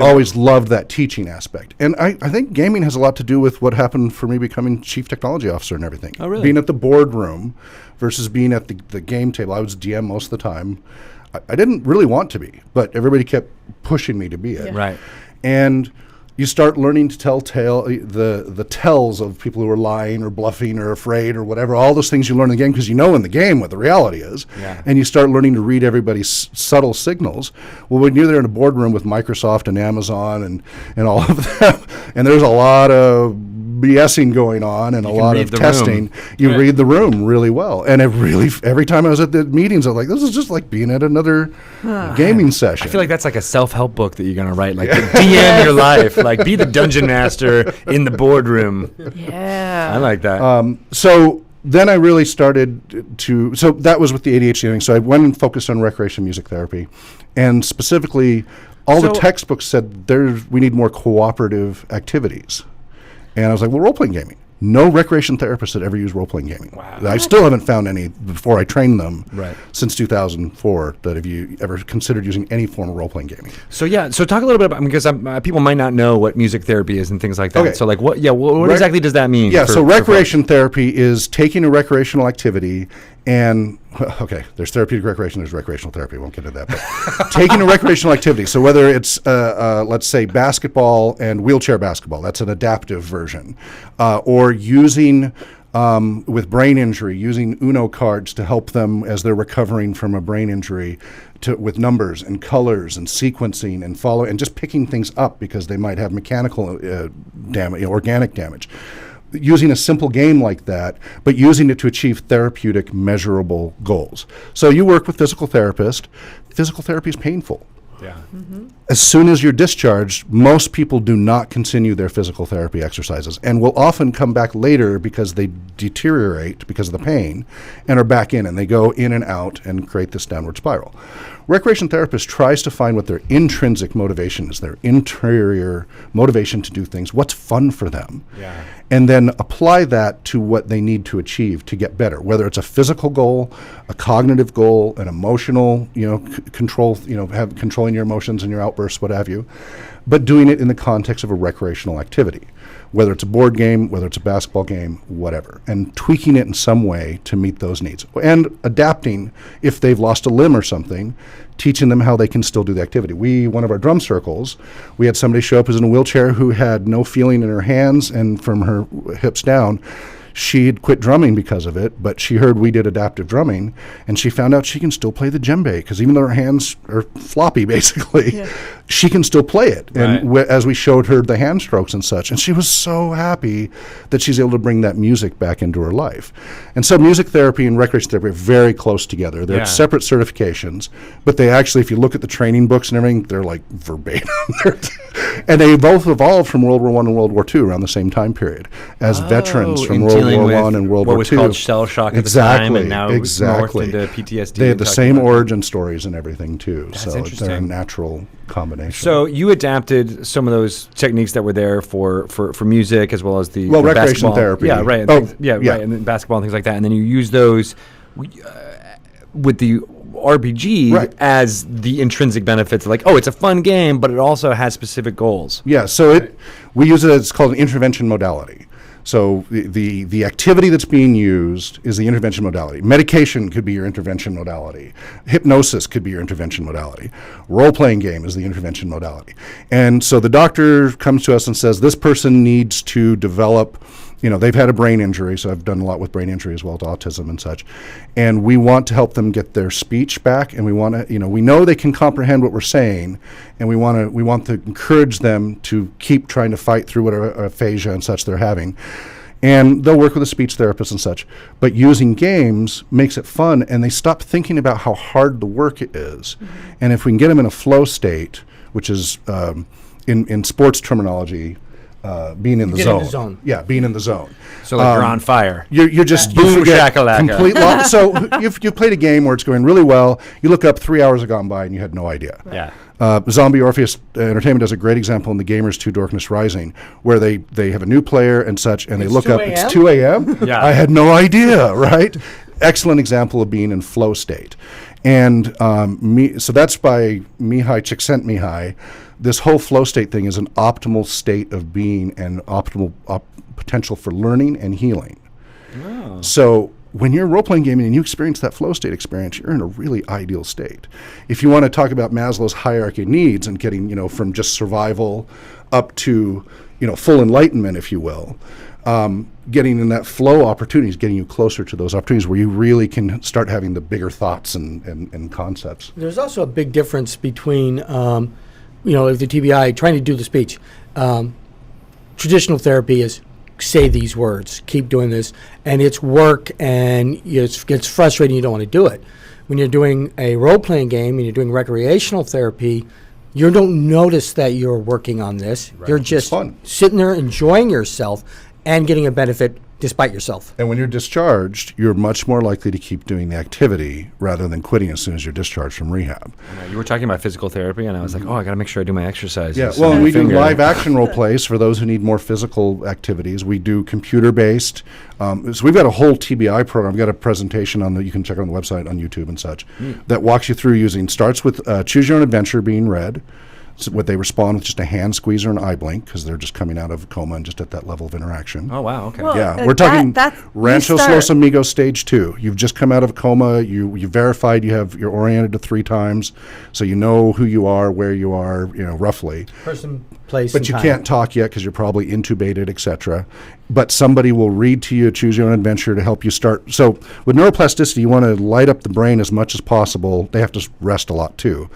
always loved that teaching aspect. And I think gaming has a lot to do with what happened for me becoming chief technology officer and everything. Oh, really? Being at the boardroom versus being at the game table. I was DM most of the time. I didn't really want to be, but everybody kept pushing me to be it. Right. and you start learning to tell the tells of people who are lying or bluffing or afraid or whatever, all those things you learn in the game because you know in the game what the reality is. Yeah. And you start learning to read everybody's subtle signals. Well, when you're there in a boardroom with Microsoft and Amazon and all of them, and there's a lot of BSing going on and a lot of testing, you read the room really well. And every time I was at the meetings, I was like, this is just like being at another gaming session. I feel like that's like a self-help book that you're going to write, like DM your life, like be the dungeon master in the boardroom. Yeah. I like that. So then I really started so that was with the ADHD thing. So I went and focused on recreation music therapy. And specifically, all the textbooks said we need more cooperative activities. And I was like, well, role-playing gaming. No recreation therapist had ever used role-playing gaming. Wow. I still haven't found any before I trained them Right. since 2004 that have you ever considered using any form of role-playing gaming. So talk a little bit about, because people might not know what music therapy is and things like that. Okay. So like what exactly does that mean? Yeah, so recreation therapy is taking a recreational activity and, okay, there's therapeutic recreation, there's recreational therapy, won't get into that, but taking a recreational activity, so whether it's, let's say, basketball and wheelchair basketball, that's an adaptive version, or using, with brain injury, using Uno cards to help them as they're recovering from a brain injury with numbers and colors and sequencing and just picking things up because they might have mechanical damage, organic damage. Using a simple game like that, but using it to achieve therapeutic, measurable goals. So you work with physical therapists. Physical therapy is painful. Yeah. Mm-hmm. As soon as you're discharged, most people do not continue their physical therapy exercises and will often come back later because they deteriorate because of the pain and are back in, and they go in and out and create this downward spiral. Recreation therapist tries to find what their intrinsic motivation is, their interior motivation to do things, what's fun for them, and then apply that to what they need to achieve to get better, whether it's a physical goal, a cognitive goal, an emotional, control, have controlling your emotions and your outbursts, what have you, but doing it in the context of a recreational activity, whether it's a board game, whether it's a basketball game, whatever, and tweaking it in some way to meet those needs. And adapting, if they've lost a limb or something, teaching them how they can still do the activity. One of our drum circles, we had somebody show up who's in a wheelchair who had no feeling in her hands and from her hips down. She had quit drumming because of it, but she heard we did adaptive drumming, and she found out she can still play the djembe, because even though her hands are floppy, basically, she can still play it. Right. And as we showed her the hand strokes and such, and she was so happy that she's able to bring that music back into her life. And so music therapy and recreation therapy are very close together. They're separate certifications, but they actually, if you look at the training books and everything, they're like verbatim. And they both evolved from World War I and World War II around the same time period as veterans from World War I and World War II. What was called shell shock at the time, and now morphed into PTSD. They had the same origin stories and everything too. That's so interesting. they're a natural combination. So you adapted some of those techniques that were there for music as well as the recreation basketball. therapy. Yeah, right. Right. And then basketball and things like that. And then you use those with the RPG as the intrinsic benefits. Like, it's a fun game, but it also has specific goals. Yeah. So we use it. It's called an intervention modality. So the activity that's being used is the intervention modality. Medication could be your intervention modality. Hypnosis could be your intervention modality. Role-playing game is the intervention modality. And so the doctor comes to us and says, this person needs to develop, they've had a brain injury, so I've done a lot with brain injury as well, to autism and such. And we want to help them get their speech back, and we want to, we know they can comprehend what we're saying, and we want to encourage them to keep trying to fight through whatever aphasia and such they're having. And they'll work with a speech therapist and such. But using games makes it fun, and they stop thinking about how hard the work is. Mm-hmm. And if we can get them in a flow state, which is in sports terminology, being in the zone. Yeah, being in the zone. So like you're on fire. You're just boom shakalaka. Complete so you've played a game where it's going really well. You look up, 3 hours have gone by and you had no idea. Yeah. Zombie Orpheus Entertainment does a great example in the Gamers 2 Darkness Rising, where they have a new player and such, and they look up, it's 2 a.m.? Yeah. I had no idea, right? Excellent example of being in flow state. And so that's by Mihai Csikszentmihalyi. This whole flow state thing is an optimal state of being and optimal potential for learning and healing. Oh. So when you're role-playing gaming and you experience that flow state experience, you're in a really ideal state. If you want to talk about Maslow's hierarchy of needs and getting, from just survival up to, full enlightenment, if you will, getting in that flow opportunities, getting you closer to those opportunities where you really can start having the bigger thoughts and concepts. There's also a big difference between, the TBI trying to do the speech. Traditional therapy is say these words, keep doing this, and it's work, and it gets frustrating. You don't want to do it. When you're doing a role-playing game and you're doing recreational therapy, you don't notice that you're working on this. Right. You're just sitting there enjoying yourself and getting a benefit despite yourself. And when you're discharged, you're much more likely to keep doing the activity rather than quitting as soon as you're discharged from rehab. You were talking about physical therapy, and I was like, I got to make sure I do my exercises. Yeah, well, we do live action role plays for those who need more physical activities. We do computer-based. So we've got a whole TBI program. We've got a presentation you can check on the website on YouTube and such, that walks you through starts with Choose Your Own Adventure being read. So what they respond with just a hand squeeze or an eye blink because they're just coming out of coma and just at that level of interaction. Oh, wow. Okay. Well, we're talking Ranchos Los Amigos stage 2. You've just come out of coma. You verified you're oriented to 3 times, so you know who you are, where you are, roughly. Person, place, but you can't talk yet because you're probably intubated, etc. But somebody will read to you Choose Your Own Adventure to help you start. So with neuroplasticity, you want to light up the brain as much as possible. They have to rest a lot too.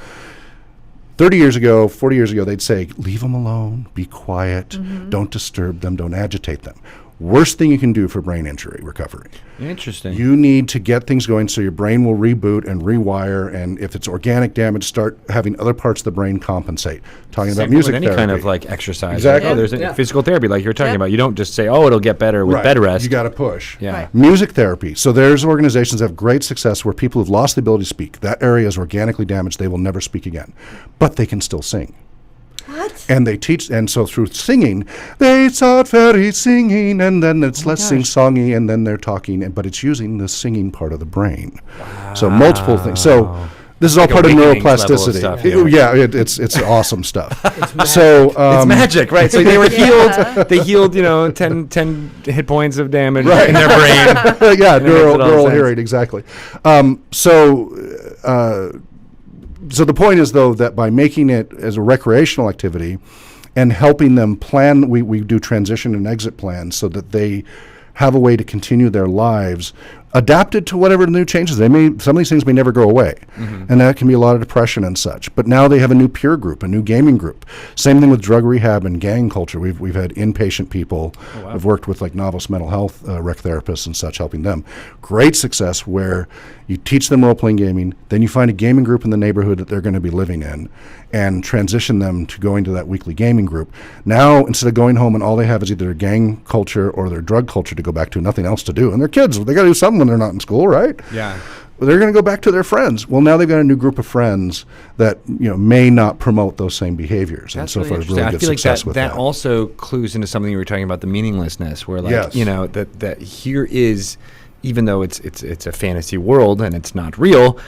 30 years ago, 40 years ago, they'd say, leave them alone, be quiet, don't disturb them, don't agitate them. Worst thing you can do for brain injury recovery. Interesting. You need to get things going so your brain will reboot and rewire, and if it's organic damage, start having other parts of the brain compensate. Talking about music therapy. Any kind of exercise. Exactly. There's physical therapy like you're talking about. You don't just say, it'll get better with bed rest. You got to push. Yeah. Right. Music therapy. So there's organizations that have great success where people who've lost the ability to speak. That area is organically damaged. They will never speak again. But they can still sing. What? And they teach, and so through singing, they start very singing, and then it's less sing-songy, and then they're talking, but it's using the singing part of the brain. Wow. So multiple things. So this is all part of neuroplasticity. Stuff, it's awesome stuff. It's it's magic, right? So they were healed. They healed, 10 hit points of damage in their brain. Neural hearing, exactly. So the point is, though, that by making it as a recreational activity and helping them plan, we do transition and exit plans so that they have a way to continue their lives adapted to whatever new changes. Some of these things may never go away, and that can be a lot of depression and such. But now they have a new peer group, a new gaming group. Same thing with drug rehab and gang culture. We've had inpatient people. I've worked with novice mental health rec therapists and such, helping them. Great success where you teach them role-playing gaming, then you find a gaming group in the neighborhood that they're going to be living in, and transition them to going to that weekly gaming group. Now, instead of going home and all they have is either their gang culture or their drug culture to go back to, nothing else to do, and they're kids, they got to do something when they're not in school, right? Yeah. Well, they're going to go back to their friends. Well, now they've got a new group of friends that may not promote those same behaviors. That's and so really far, really good success with that. That also clues into something you were talking about, the meaninglessness, where that here is, even though it's a fantasy world and it's not real,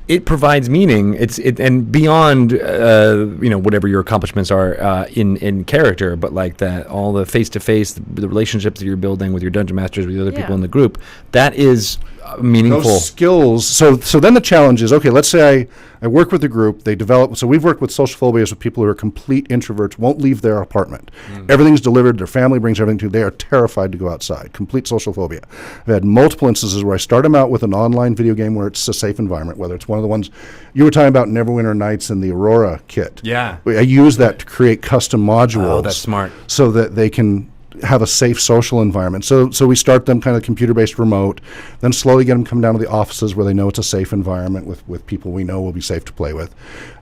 it provides meaning. And beyond whatever your accomplishments are in character, but all the face to face, the relationships that you're building with your dungeon masters, with the other people in the group, that is meaningful. Those skills. So then the challenge is, okay, let's say I work with a group, they develop, so we've worked with social phobias with people who are complete introverts, won't leave their apartment. Everything's delivered, their family brings everything to them, they are terrified to go outside, complete social phobia. I've had multiple instances where I start them out with an online video game where it's a safe environment, whether it's one of the ones you were talking about, Neverwinter Nights and the Aurora kit. Yeah. I use that to create custom modules. Oh, that's smart. So that they can have a safe social environment. So we start them kind of computer-based remote, then slowly get them come down to the offices where they know it's a safe environment with people we know will be safe to play with.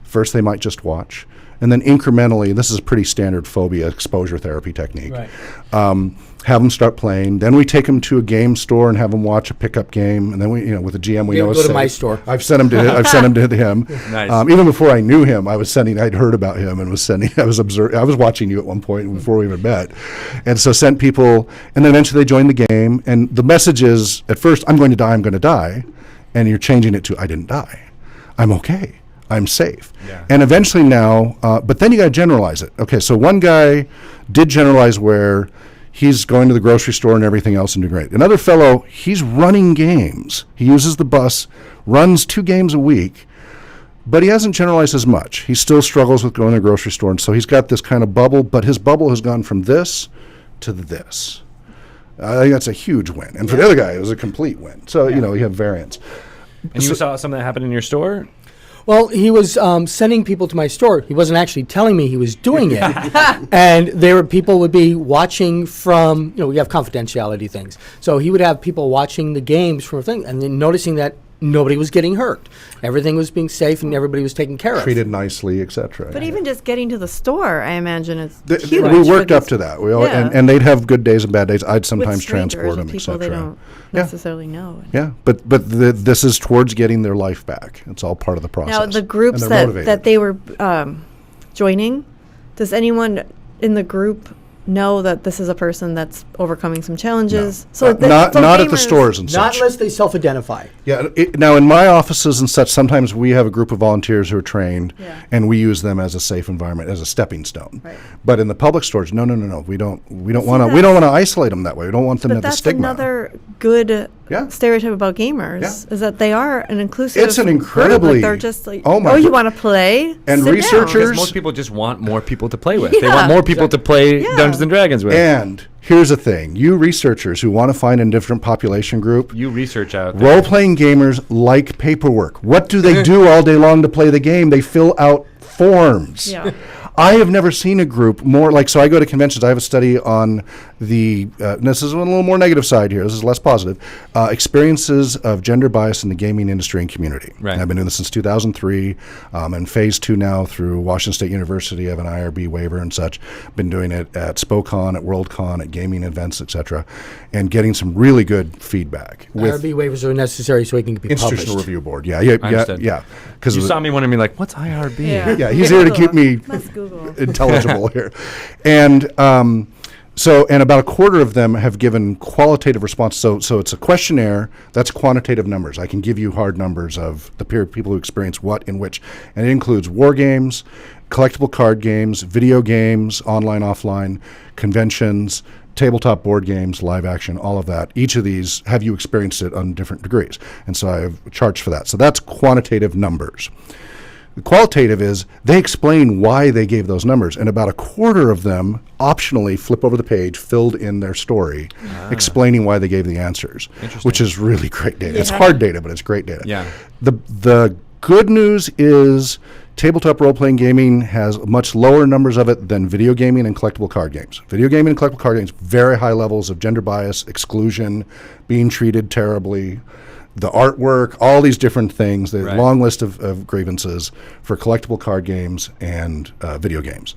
First, they might just watch. And then incrementally, this is a pretty standard phobia exposure therapy technique. Right. Have them start playing. Then we take them to a game store and have them watch a pickup game. And then we, with a GM, we know it's go safe. to my store. I've sent him to him. Nice. Even before I knew him, I'd heard about him and was sending. I was watching you at one point before we even met, and so sent people. And then eventually they joined the game. And the message is, at first, I'm going to die, and you're changing it to, I didn't die, I'm okay. I'm safe. Yeah. And eventually now, but then you got to generalize it. Okay, so one guy did generalize where He's going to the grocery store and everything else and doing great. Another fellow, he's running games. He uses the bus, runs 2 games a week, but he hasn't generalized as much. He still struggles with going to the grocery store, and so he's got this kind of bubble, but his bubble has gone from this to this. I think that's a huge win. And for the other guy, it was a complete win. So, you have variance. And you saw something that happened in your store? Well, he was sending people to my store. He wasn't actually telling me he was doing it. And people would be watching from, we have confidentiality things. So he would have people watching the games from a thing and then noticing that nobody was getting hurt. Everything was being safe and everybody was taken care of. Treated nicely, etc. But even just getting to the store, I imagine it's huge. We worked up to that. And they'd have good days and bad days. I'd sometimes transport them, people they don't necessarily know. Yeah, but this is towards getting their life back. It's all part of the process. Now, the groups that they were joining, does anyone in the group know that this is a person that's overcoming some challenges? No. So not at the stores and such. Not unless they self-identify. Yeah. Now, in my offices and such, sometimes we have a group of volunteers who are trained, and we use them as a safe environment, as a stepping stone. Right. But in the public stores, no. We don't want to isolate them that way. We don't want them to have the stigma. That's another good stereotype about gamers is that they are an inclusive. It's an incredibly. Like they're just like, you want to play? And sit researchers. down. Because most people just want more people to play with. They want more people to play Dungeons and Dragons with. And here's the thing: you researchers who want to find a different population group, you research out there. Role-playing gamers like paperwork. What do they do all day long to play the game? They fill out forms. Yeah. I have never seen a group more like, so I go to conventions. I have a study on this is a little more negative side here. This is less positive. Experiences of gender bias in the gaming industry and community. Right. And I've been doing this since 2003. And phase 2 now through Washington State University. I have an IRB waiver and such. Been doing it at SpoCon, at WorldCon, at gaming events, etc. And getting some really good feedback. IRB waivers are necessary so it can be published. Institutional Review Board. Yeah. Because you saw me wanting to be like, what's IRB? Yeah, he's here to keep me intelligible here. And and about a quarter of them have given qualitative response. So it's a questionnaire. That's quantitative numbers. I can give you hard numbers of the people who experience what in which. And it includes war games, collectible card games, video games, online, offline, conventions, tabletop board games, live action, all of that. Each of these, have you experienced it on different degrees? And so I have charged for that. So that's quantitative numbers. The qualitative is they explain why they gave those numbers, and about a quarter of them optionally flip over the page, filled in their story, explaining why they gave the answers, which is really great data. Yeah. It's hard data, but it's great data. Yeah. The good news is tabletop role-playing gaming has much lower numbers of it than video gaming and collectible card games. Video gaming and collectible card games, very high levels of gender bias, exclusion, being treated terribly, the artwork, all these different things, the long list of grievances for collectible card games and video games.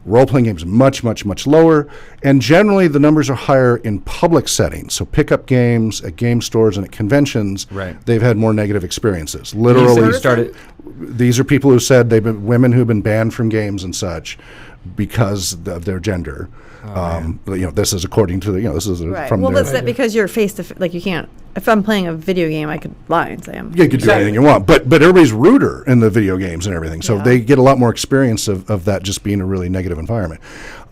Role-playing games much, much, much lower, and generally the numbers are higher in public settings. So pickup games at game stores and at conventions, they've had more negative experiences. Literally, these are people who said they've been women who've been banned from games and such because of their gender. This is according to this is from. Well, that's because you're face to face. Like you can't. If I'm playing a video game, I could lie and say I'm. Yeah, you could do anything you want, but everybody's ruder in the video games and everything, so they get a lot more experience of that just being a really negative environment.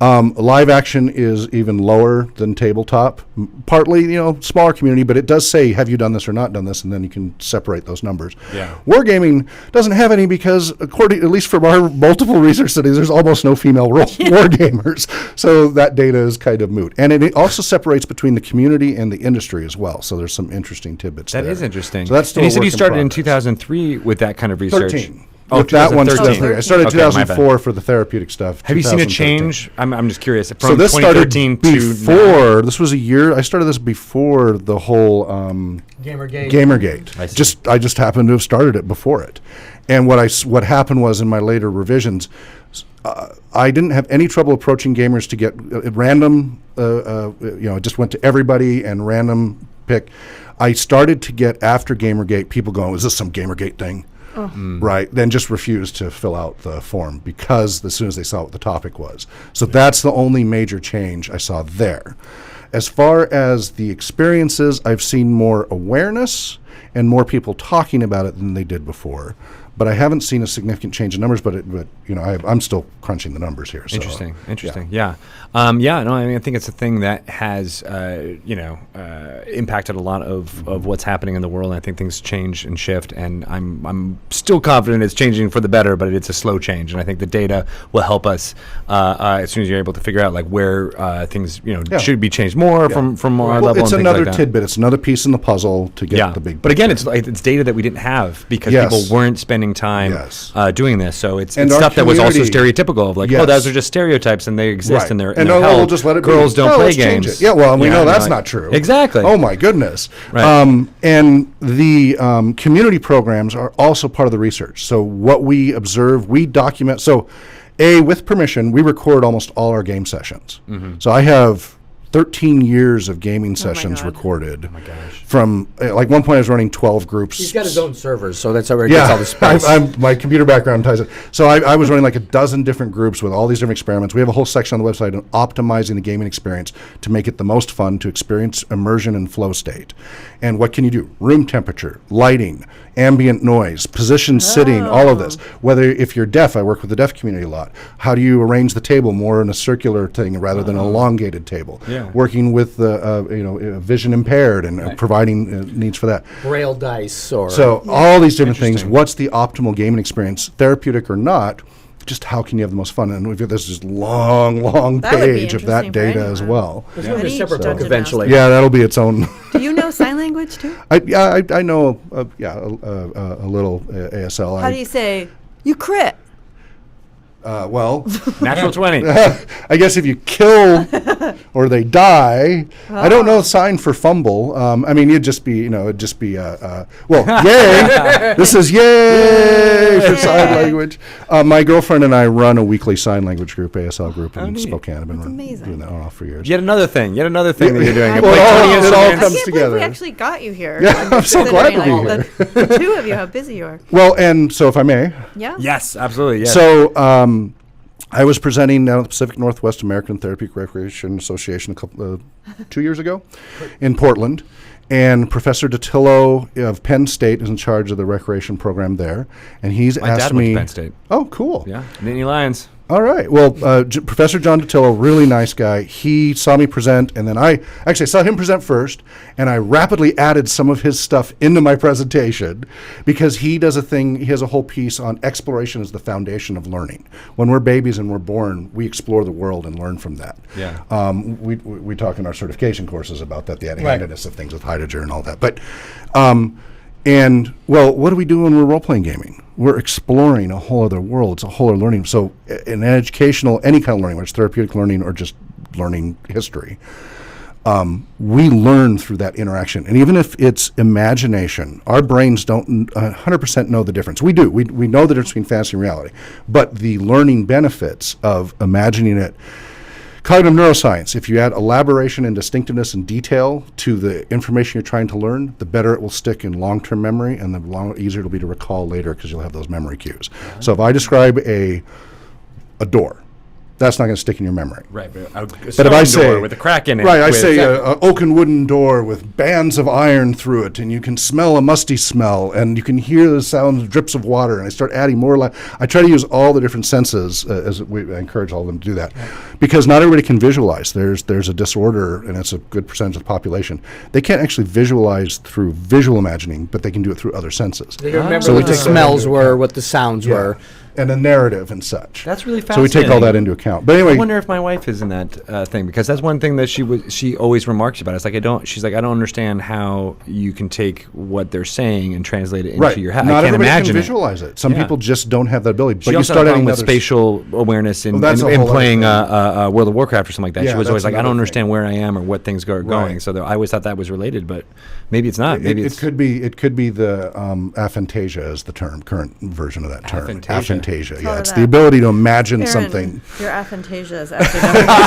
Live action is even lower than tabletop. Partly, smaller community, but it does say, have you done this or not done this, and then you can separate those numbers. Yeah. Wargaming doesn't have any because, according, at least from our multiple research studies, there's almost no female war gamers, so that data is kind of moot. And it also separates between the community and the industry as well, so there's some interesting tidbits there. That is interesting. So that's still and you said you started in 2003 with that kind of research. 13. Oh, that one's 2003. I started in 2004 for the therapeutic stuff. Have you seen a change? I'm just curious. From so this 2013 started before. This was a year. I started this before the whole Gamergate. I just happened to have started it before it. And what happened was in my later revisions, I didn't have any trouble approaching gamers to get random. It just went to everybody and random pick. I started to get after Gamergate people going, "Is this some Gamergate thing?" Right, then just refused to fill out the form because as soon as they saw what the topic was. So that's the only major change I saw there. As far as the experiences, I've seen more awareness and more people talking about it than they did before. but I haven't seen a significant change in numbers. But I'm still crunching the numbers here. So, Interesting. Yeah. No, I mean, I think it's a thing that has, impacted a lot of what's happening in the world. And I think things change and shift, and I'm still confident it's changing for the better, but it's a slow change. And I think the data will help us as soon as you're able to figure out like where things should be changed more from our level. It's and another like tidbit. It's another piece in the puzzle to get the big. But again, it's data that we didn't have because people weren't spending time doing this. So it's stuff that was also stereotypical of like, those are just stereotypes and they exist and they're we'll just let it girls be. don't play games. Yeah, well, we know that's not true. Exactly. Oh my goodness. Right. And the community programs are also part of the research. So what we observe, we document. So, with permission, we record almost all our game sessions. So I have 13 years of gaming sessions recorded. Oh my gosh. From like one point I was running 12 groups. He's got his own servers, so that's where he gets all the space. My computer background ties it. So I was running like a dozen different groups with all these different experiments. We have a whole section on the website on optimizing the gaming experience to make it the most fun to experience immersion and flow state. And what can you do? Room temperature, lighting, ambient noise, position sitting, all of this. Whether if you're deaf, I work with the deaf community a lot. How do you arrange the table more in a circular thing rather than an elongated table? Yeah. Working with the vision impaired and providing needs for that. Braille dice all these different things. What's the optimal gaming experience, therapeutic or not? Just how can you have the most fun? And we've got this long page of that data as well. There's going to be a separate book eventually. Yeah, that'll be its own. Do you know sign language too? I know a little ASL. How do you say you crit? Natural 20. I guess if you kill or they die, I don't know sign for fumble. I mean, it'd just be, yay. This is yay for sign language. My girlfriend and I run a weekly sign language group, ASL group in Spokane. I've been doing that on off for years. Yet another thing that you're doing. It all comes together. We actually got you here. Yeah, I'm so glad to be here. The two of you, how busy you are. Well, and so if I may. Yeah. Yes, absolutely. Yes. So, I was presenting down at the Pacific Northwest American Therapeutic Recreation Association 2 years ago in Portland, and Professor Datillo of Penn State is in charge of the recreation program there, and he's asked me. My dad went to Penn State. Oh, cool. Yeah, Nittany Lions. All right. Well, Professor John Datillo, really nice guy. He saw me present, and then I saw him present first, and I rapidly added some of his stuff into my presentation because he does a thing. He has a whole piece on exploration as the foundation of learning. When we're babies and we're born, we explore the world and learn from that. Yeah. We talk in our certification courses about that, the handedness of things with Heidegger and all that. But, what do we do when we're role-playing gaming? We're exploring a whole other world. It's a whole other learning. So in educational, any kind of learning, whether it's therapeutic learning or just learning history, we learn through that interaction. And even if it's imagination, our brains don't 100% know the difference. We do. We know the difference between fantasy and reality. But the learning benefits of imagining it, cognitive neuroscience, if you add elaboration and distinctiveness and detail to the information you're trying to learn, the better it will stick in long-term memory and the easier it'll be to recall later because you'll have those memory cues. So if I describe a door, that's not going to stick in your memory. Right, but if I say with a crack in it. Right, I say an oak and wooden door with bands of iron through it, and you can smell a musty smell, and you can hear the sound of drips of water, and I start adding more. I try to use all the different senses as I encourage all of them to do that, because not everybody can visualize. There's a disorder, and it's a good percentage of the population. They can't actually visualize through visual imagining, but they can do it through other senses. They remember what the smells were, what the sounds were. And a narrative and such. That's really fascinating. So we take all that into account. But anyway, I wonder if my wife is in that thing, because that's one thing that she always remarks about. It's like I don't understand how you can take what they're saying and translate it into your head. Not I can't everybody imagine can visualize it. Some people just don't have that ability. She but also you start had a adding problem with spatial awareness in playing World of Warcraft or something like that. Yeah, she was always like, I don't understand thing. where I am or what things are going. So I always thought that was related, but maybe it's not. Maybe it could be the aphantasia is the term, current version of that term. Aphantasia. aphantasia. Tell Yeah, her it's that. the ability to imagine Aaron, something. Your aphantasia is actually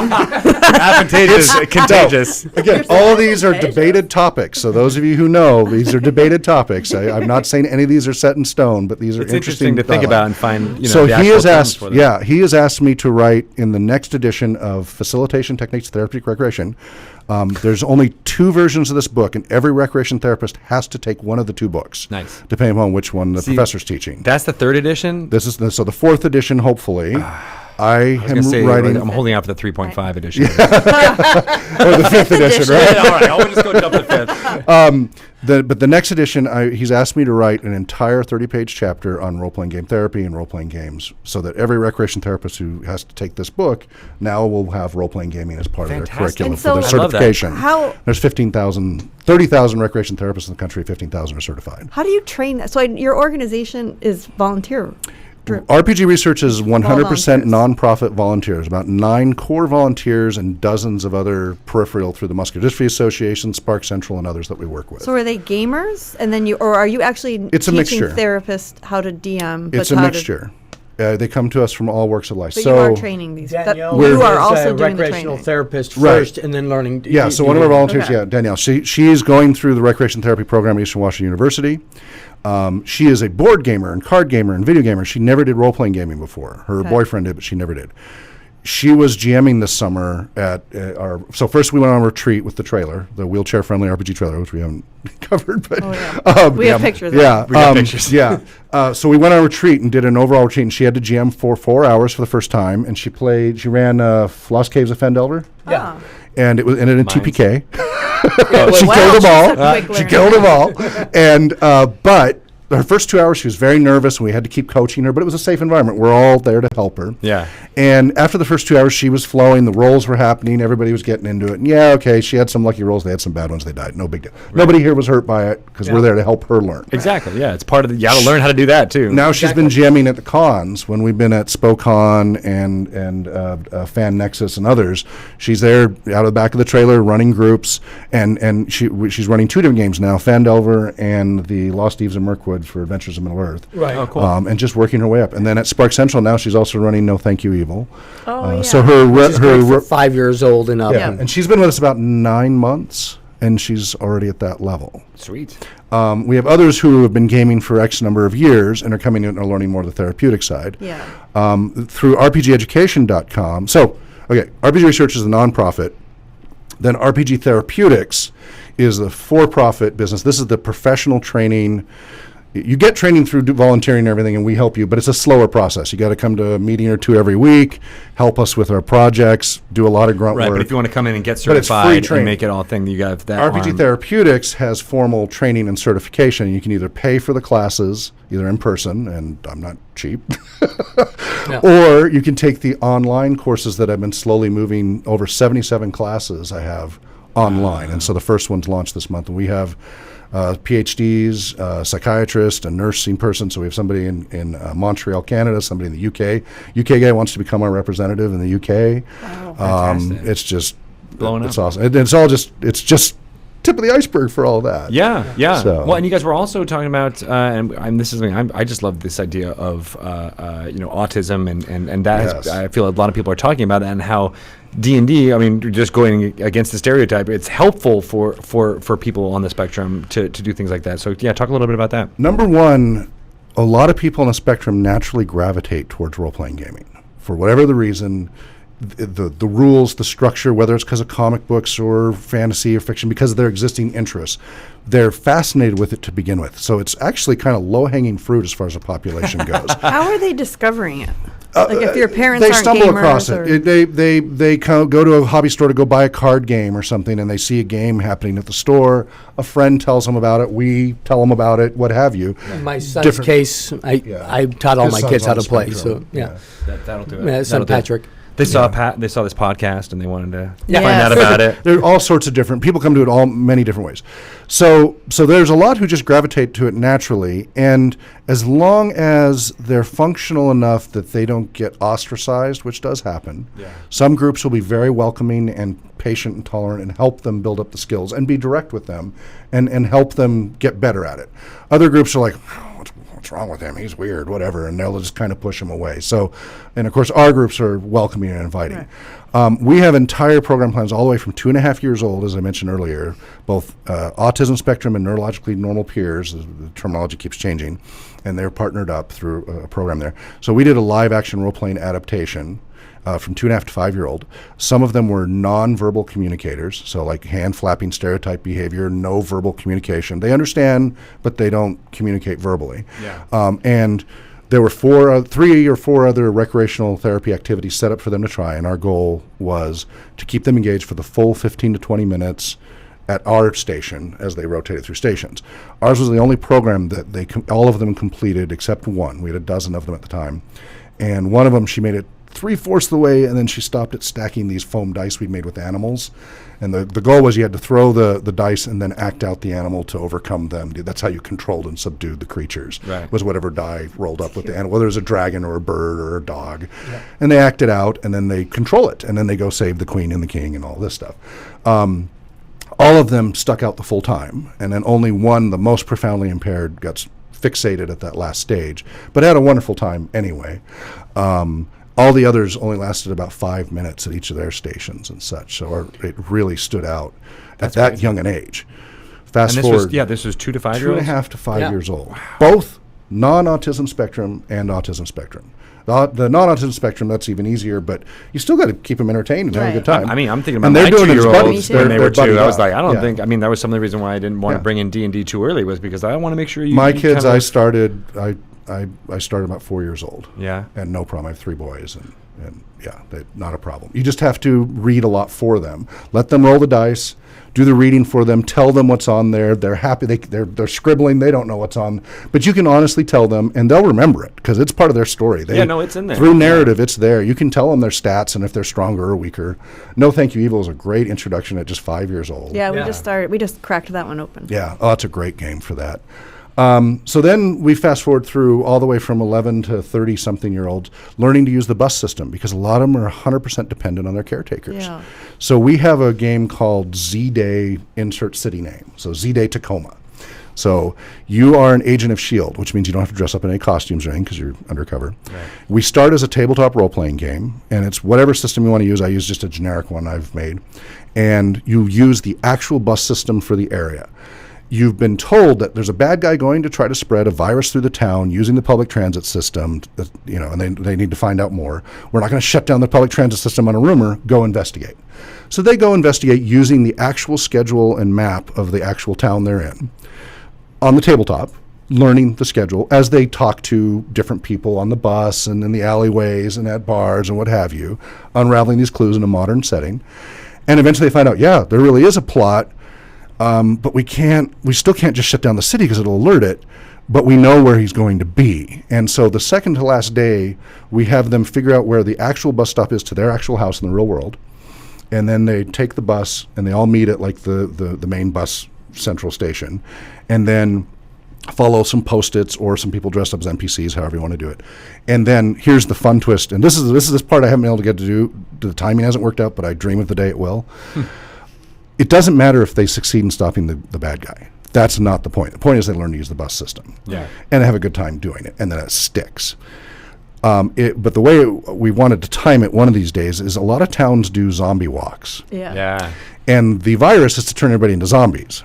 never Advantageous, contagious. Again, all of these are debated topics. So those of you who know, these are debated topics. I'm not saying any of these are set in stone, but these are It's interesting to think about and find. So the he actual has terms asked, for them. he has asked me to write in the next edition of Facilitation Techniques of Therapeutic Recreation. There's only 2 versions of this book, and every recreation therapist has to take one of the 2 books. Nice. Depending on which one the professor's teaching. That's the 3rd edition. This is the 4th edition, hopefully. I I was am gonna say, writing, I'm holding out for the 3.5 edition. or the 5th edition, right? All right, I'll just go jump to 5th. But the next edition, he's asked me to write an entire 30-page chapter on role-playing game therapy and role-playing games, so that every recreation therapist who has to take this book now will have role-playing gaming as part of their Fantastic. curriculum And for their so- I love that. certification. How- There's 30,000 recreation therapists in the country, 15,000 are certified. How do you train that? So your organization is volunteer. RPG Research is 100% volunteers. nonprofit volunteers, about 9 core volunteers and dozens of other peripheral through the Muscular Dystrophy Association, Spark Central, and others that we work with. So are they gamers, and then or are you actually It's a teaching mixture. therapists how to DM? It's a mixture. They come to us from all walks of life. But So you are training these. Danielle you are is also a doing the recreational training. therapist Right. first, and then learning. Yeah, so one of our volunteers, Okay. Danielle, she's going through the recreation therapy program at Eastern Washington University. She is a board gamer and card gamer and video gamer. She never did role-playing gaming before. Her boyfriend did, but she never did. She was GMing this summer at so first we went on a retreat with the trailer, the wheelchair-friendly RPG trailer, which we haven't covered. But We have pictures. Yeah, We got pictures. Yeah. So we went on a retreat and did an overall retreat, and she had to GM for 4 hours for the first time, and she ran Lost Caves of Fendelver, Yeah. and it ended in Mines. TPK. Well, She wow, killed them she's all. a quick She learner. killed them all. And but her first 2 hours, she was very nervous, and we had to keep coaching her. But it was a safe environment. We're all there to help her. Yeah. And after the first 2 hours, she was flowing. The rolls were happening. Everybody was getting into it. And okay, she had some lucky rolls. They had some bad ones. They died. No big deal. Nobody here was hurt by it because we're there to help her learn. Exactly. Yeah, it's part of the. You got to learn how to do that too. Now she's been jamming at the cons when we've been at SpoCon and Fan Nexus and others. She's there out of the back of the trailer running groups, and she's running 2 different games now: Fandelver and the Lost Eves of Mirkwood for Adventures of Middle Earth. Right. Oh, cool. And just working her way up. And then at Spark Central now, she's also running No Thank You Evil. Oh, yeah. So her She's great for 5 years old and up. yeah, and she's been with us about 9 months, and she's already at that level. Sweet. We have others who have been gaming for X number of years and are coming in and are learning more of the therapeutic side. Yeah. Through RPGeducation.com. So, RPG Research is a nonprofit. Then RPG Therapeutics is the for-profit business. This is the professional training. You get training through volunteering and everything, and we help you, but it's a slower process. You got to come to a meeting or 2 every week, help us with our projects, do a lot of grunt Right, work. but if you want to come in and get But it's free certified training. and make it all thing, you got that. RPG arm. Therapeutics has formal training and certification. You can either pay for the classes, either in person, and I'm not cheap, or you can take the online courses that I've been slowly moving. Over 77 classes I have online, and so the first one's launched this month. And we have PhDs, psychiatrist, a nursing person. So we have somebody in Montreal, Canada, somebody in the UK. UK guy wants to become our representative in the UK. Fantastic. It's just Blowing it's up. awesome. It's just tip of the iceberg for all that. Yeah, yeah. So- Well, and you guys were also talking about, and this is something I just love this idea of autism, and that Yes. I feel a lot of people are talking about it, and how D&D. I mean, just going against the stereotype, it's helpful for people on the spectrum to do things like that. So yeah, talk a little bit about that. Number one, a lot of people on the spectrum naturally gravitate towards role-playing gaming for whatever the reason. The rules, the structure, whether it's because of comic books or fantasy or fiction, because of their existing interests, they're fascinated with it to begin with. So it's actually kind of low-hanging fruit as far as the population goes. How are they discovering it? Like if your parents They aren't stumble gamers across or- it. They go to a hobby store to go buy a card game or something, and they see a game happening at the store. A friend tells them about it. We tell them about it. What have you? In my son's Different- case, I taught all His my son's kids how on to the play. spectrum. So yeah, That'll do it. yeah son Patrick. They saw they saw this podcast and they wanted to Yes. find out about it. There are all sorts of different people come to it many different ways. So there's a lot who just gravitate to it naturally, and as long as they're functional enough that they don't get ostracized, which does happen, some groups will be very welcoming and patient and tolerant and help them build up the skills and be direct with them and help them get better at it. Other groups are like, what's wrong with him? He's weird, whatever. And they'll just kind of push him away. So, and of course, our groups are welcoming and inviting. Right. We have entire program plans all the way from 2.5 years old, as I mentioned earlier, both autism spectrum and neurologically normal peers. The terminology keeps changing. And they're partnered up through a program there. So we did a live action role-playing adaptation from 2.5 to 5-year-old. Some of them were non-verbal communicators, so like hand flapping stereotype behavior, no verbal communication. They understand, but they don't communicate verbally. Yeah. And there were 3 or 4 other recreational therapy activities set up for them to try, and our goal was to keep them engaged for the full 15 to 20 minutes at our station as they rotated through stations. Ours was the only program that all of them completed except one. We had a dozen of them at the time. And one of them, she made it 3/4 of the way, and then she stopped at stacking these foam dice we'd made with animals. And the goal was you had to throw the dice and then act out the animal to overcome them. That's how you controlled and subdued the creatures, was whatever die rolled up with the animal, whether it was a dragon or a bird or a dog. Yeah. And they act it out, and then they control it, and then they go save the queen and the king and all this stuff. All of them stuck out the full time, and then only one, the most profoundly impaired, got fixated at that last stage, but had a wonderful time anyway. All the others only lasted about 5 minutes at each of their stations and such, so it really stood out at that young an age. Fast forward, this was 2 to 5 years old? 2.5 to 5 years old. Wow. Both non-autism spectrum and autism spectrum. The non-autism spectrum, that's even easier, but you still got to keep them entertained and have a good time. I mean, I'm thinking about my 2-year-olds when they were 2. I was like, I don't think, I mean, that was some of the reason why I didn't want to bring in D&D too early, was because I want to make sure you... My kids, I started about 4 years old. Yeah. And no problem. I have 3 boys, and not a problem. You just have to read a lot for them. Let them roll the dice, do the reading for them, tell them what's on there. They're happy. They're scribbling. They don't know what's on. But you can honestly tell them, and they'll remember it because it's part of their story. It's in there. Through narrative, it's there. You can tell them their stats and if they're stronger or weaker. No Thank You Evil is a great introduction at just 5 years old. Yeah, we just cracked that one open. Yeah. Oh, it's a great game for that. So then we fast forward through all the way from 11 to 30-something-year-olds learning to use the bus system, because a lot of them are 100% dependent on their caretakers. Yeah. So we have a game called Z-Day insert city name. So Z-Day Tacoma. So you are an agent of S.H.I.E.L.D., which means you don't have to dress up in any costumes or anything because you're undercover. Right. We start as a tabletop role-playing game, and it's whatever system you want to use. I use just a generic one I've made. And you use the actual bus system for the area. You've been told that there's a bad guy going to try to spread a virus through the town using the public transit system, and they need to find out more. We're not going to shut down the public transit system on a rumor. Go investigate. So they go investigate using the actual schedule and map of the actual town they're in on the tabletop, learning the schedule as they talk to different people on the bus and in the alleyways and at bars and what have you, unraveling these clues in a modern setting. And eventually they find out, there really is a plot. But we still can't just shut down the city because it'll alert it, but we know where he's going to be. And so the second to last day, we have them figure out where the actual bus stop is to their actual house in the real world. And then they take the bus and they all meet at like the main bus central station, and then follow some Post-its or some people dressed up as NPCs, however you want to do it. And then here's the fun twist. And this is this part I haven't been able to get to do. The timing hasn't worked out, but I dream of the day it will. It doesn't matter if they succeed in stopping the bad guy. That's not the point. The point is they learn to use the bus system. Yeah. And have a good time doing it, and then it sticks. But the way we wanted to time it one of these days is a lot of towns do zombie walks. Yeah. And the virus is to turn everybody into zombies.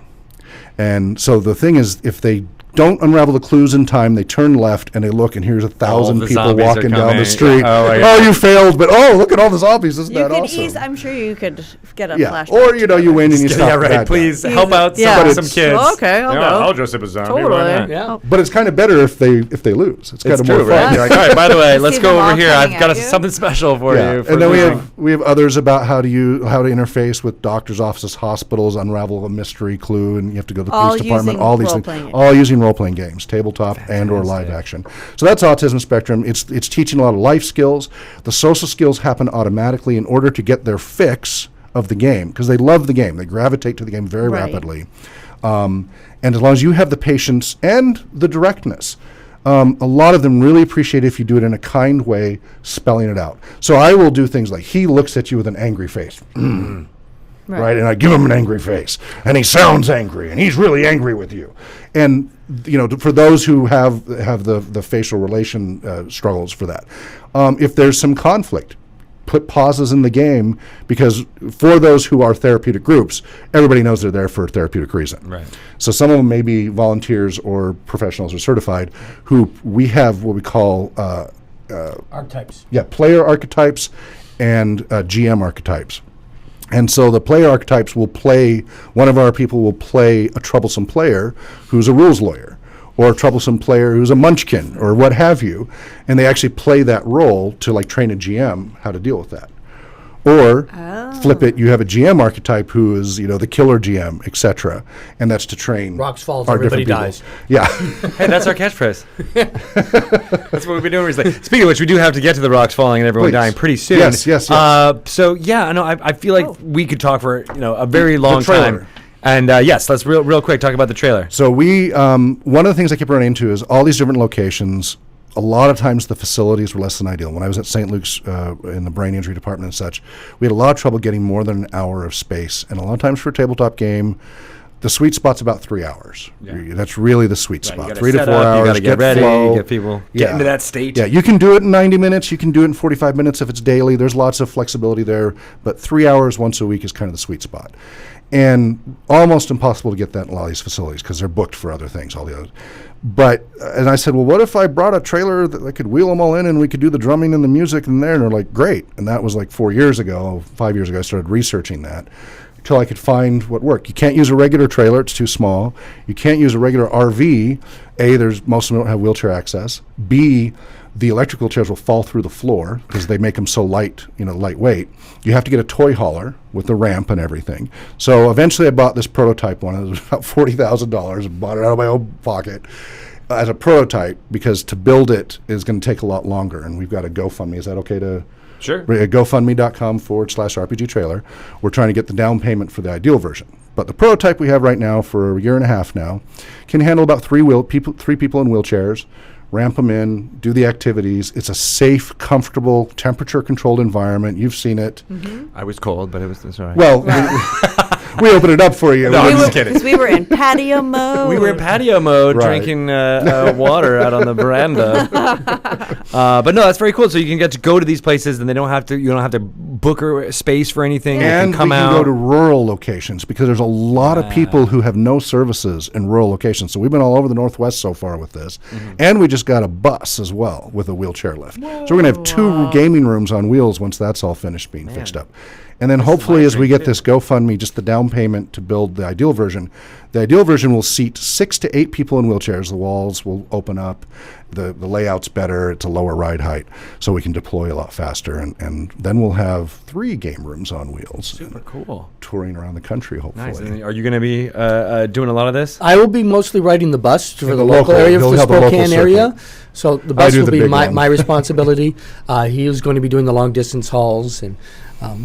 And so the thing is, if they don't unravel the clues in time, they turn left and they look, and here's 1,000 people walking down the street. Oh, you failed, but you look at all the zombies. Isn't that awesome? I'm sure you could get a flashback. Or you win and you stop. Yeah, right. Please help out some kids. Oh, okay, I'll go. I'll dress up as a zombie. Totally. Yeah. But it's kind of better if they lose. It's kind of more fun. Right? You're like, all right, by the way, let's go over here. I've got something special for you. And then we have others about how to interface with doctors' offices, hospitals, unravel a mystery clue, and you have to go to the police department. All these things, all using role-playing games, tabletop and or live action. So that's autism spectrum. It's teaching a lot of life skills. The social skills happen automatically in order to get their fix of the game, because they love the game. They gravitate to the game very rapidly. And as long as you have the patience and the directness, a lot of them really appreciate it if you do it in a kind way, spelling it out. So I will do things like, he looks at you with an angry face. right? And I give him an angry face, and he sounds angry, and he's really angry with you. And for those who have the facial relation struggles for that, if there's some conflict, put pauses in the game, because for those who are therapeutic groups, everybody knows they're there for a therapeutic reason. Right. So some of them may be volunteers or professionals or certified, who we have what we call Archetypes. Yeah, player archetypes and GM archetypes. And so the player archetypes will play, one of our people will play a troublesome player who's a rules lawyer, or a troublesome player who's a munchkin, or what have you, and they actually play that role to like train a GM how to deal with that. Or flip it, you have a GM archetype who is, the killer GM, etc., and that's to train. Rocks falls, our everybody different people. dies. Yeah. Hey, that's our catchphrase. That's what we've been doing recently. Speaking of which, we do have to get to the rocks falling and everyone Please. dying pretty soon. Yes. So yeah, I feel like we could talk for a very long trailer. time. And yes, let's real quick talk about the trailer. So we, one of the things I kept running into is all these different locations. A lot of times the facilities were less than ideal. When I was at St. Luke's in the brain injury department and such, we had a lot of trouble getting more than an hour of space. And a lot of times for a tabletop game, the sweet spot's about 3 hours. Yeah. That's really the sweet You spot. gotta 3 to set 4 up, hours. you gotta get ready, flow. get people get into that state. Yeah, you can do it in 90 minutes. You can do it in 45 minutes if it's daily. There's lots of flexibility there. But 3 hours once a week is kind of the sweet spot. And almost impossible to get that in a lot of these facilities because they're booked for other things, all the others. But, and I said, well, what if I brought a trailer that I could wheel them all in and we could do the drumming and the music in there? And they're like, great. And that was like 5 years ago, I started researching that until I could find what worked. You can't use a regular trailer, it's too small. You can't use a regular RV. A, most of them don't have wheelchair access. B, the electrical chairs will fall through the floor because they make them so lightweight. You have to get a toy hauler with the ramp and everything. So eventually I bought this prototype one. It was about $40,000. and bought it out of my own pocket as a prototype because to build it is going to take a lot longer. And we've got a GoFundMe. Is that okay to? Sure. GoFundMe.com/RPG trailer. We're trying to get the down payment for the ideal version. But the prototype we have right now for a year and a half now can handle about three people in wheelchairs, ramp them in, do the activities. It's a safe, comfortable, temperature-controlled environment. You've seen it. I was cold, but it's all right. Well, we opened it up for you. No, I'm just kidding. Because we were in patio mode. We were in patio mode, Right. drinking water out on the veranda. But no, that's very cool. So you can get to go to these places, and you don't have to book a space for anything. You And can come we out. can go to rural locations because there's a lot of people who have no services in rural locations. So we've been all over the Northwest so far with this. And we just got a bus as well with a wheelchair lift. So we're going to have 2 gaming rooms on wheels once that's all finished being fixed up. And then hopefully as we get this GoFundMe, just the down payment to build the ideal version will seat 6 to 8 people in wheelchairs. The walls will open up. The layout's better. It's a lower ride height, so we can deploy a lot faster. And then we'll have 3 game rooms on wheels. Super cool. Touring around the country, hopefully. Nice. And are you going to be doing a lot of this? I will be mostly riding the bus for In the the local local- area, he'll for the have the local Spokane circuit. area. So the bus do will the be big one. my responsibility. He is going to be doing the long distance hauls, and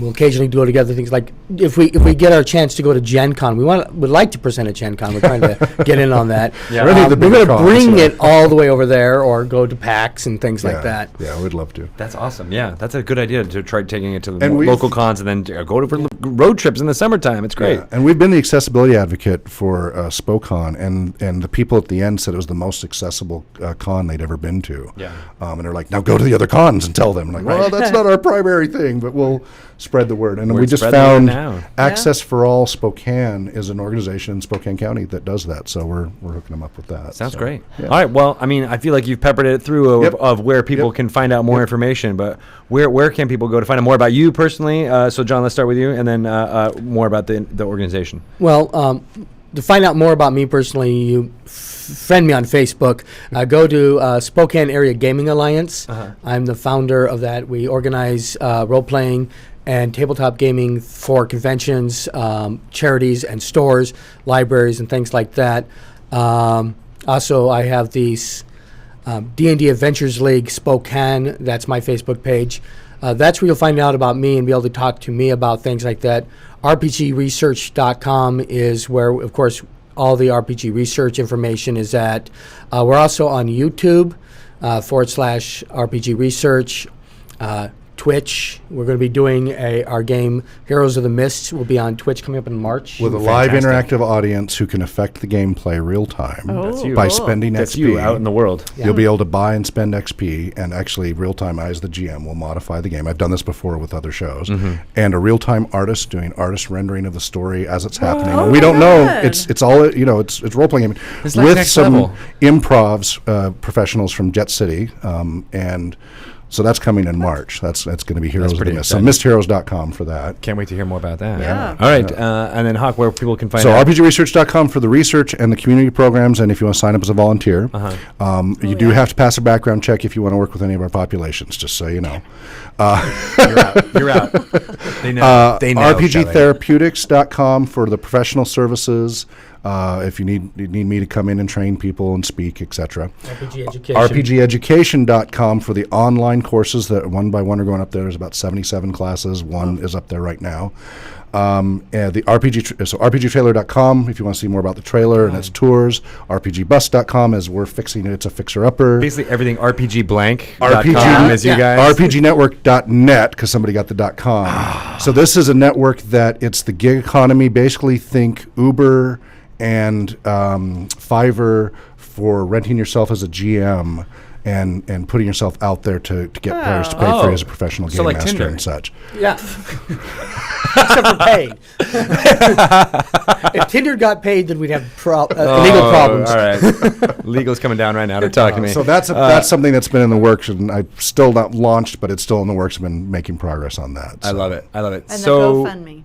we'll occasionally do together things like if we get our chance to go to Gen Con, would like to present at Gen Con. We're trying to get in on that. Yeah. Or any of the We're bigger going to cons, bring yeah. it all the way over there, or go to PAX and things like that. Yeah, we'd love to. That's awesome. Yeah, that's a good idea to try taking it to the And we've- local cons and then go to road trips in the summertime. It's great. Yeah, and we've been the accessibility advocate for Spokane, and the people at the end said it was the most accessible con they'd ever been to. Yeah. And they're like, now go to the other cons and tell them. I'm like, well, that's not our primary thing, but we'll spread the word. And Word we just spread the word found now. Access for All Spokane is an organization in Spokane County that does that, so we're hooking them up with that. Sounds So, great. yeah. All right. Well, I mean, I feel like you've peppered it through Yep. of where people Yep. can find out more information. But where can people go to find out more about you personally? So, John, let's start with you, and then more about the organization. Well, to find out more about me personally, you friend me on Facebook. Go to Spokane Area Gaming Alliance. I'm the founder of that. We organize role-playing and tabletop gaming for conventions, charities, and stores, libraries, and things like that. Also, I have the D&D Adventures League Spokane. That's my Facebook page. That's where you'll find out about me and be able to talk to me about things like that. RPGresearch.com is where, of course, all the RPG research information is at. We're also on YouTube /RPG Research, Twitch. We're going to be doing our game Heroes of the Mist. Will be on Twitch coming up in March. With a live interactive audience who can affect the gameplay real time by spending That's XP. you out in the world. Yeah. You'll be able to buy and spend XP, and actually real time, I as the GM will modify the game. I've done this before with other shows. And a real time artist doing artist rendering of the story as it's happening. Oh We don't my know. God. It's all, it's role playing game It's like with next some level. improvs professionals from Jet City, and so that's coming in March. That's going to be Heroes of the pretty Mist. So exciting. mistheroes.com for that. Can't wait to hear more about that. Yeah. All right. And then, Hawk, where people can find So out. RPGresearch.com for the research and the community programs, and if you want to sign up as a volunteer. You do have to pass a background check if you want to work with any of our populations, just so you know. You're out. They know. They know. RPGtherapeutics.com for the professional services. If you need me to come in and train people and speak, etc. RPG Education. RPGeducation.com for the online courses that one by one are going up there. There's about 77 classes. One is up there right now. And the so RPGtrailer.com if you want to see more about the trailer and its tours. RPGbus.com as we're fixing it. It's a fixer-upper. Basically everything RPG blank. RPG is you guys. RPGnetwork.net because somebody got the .com. So this is a network that it's the gig economy. Basically think Uber and Fiverr for renting yourself as a GM and putting yourself out there to get players to pay for you as a professional game like master Tinder. and such. Yeah. Except for paid. If Tinder got paid, then we'd have legal problems. All right. Legal's coming down right now to talk to me. So that's something that's been in the works, and I've still not launched, but it's still in the works. I've been making progress on that. I So. love it. I love it. And So the GoFundMe.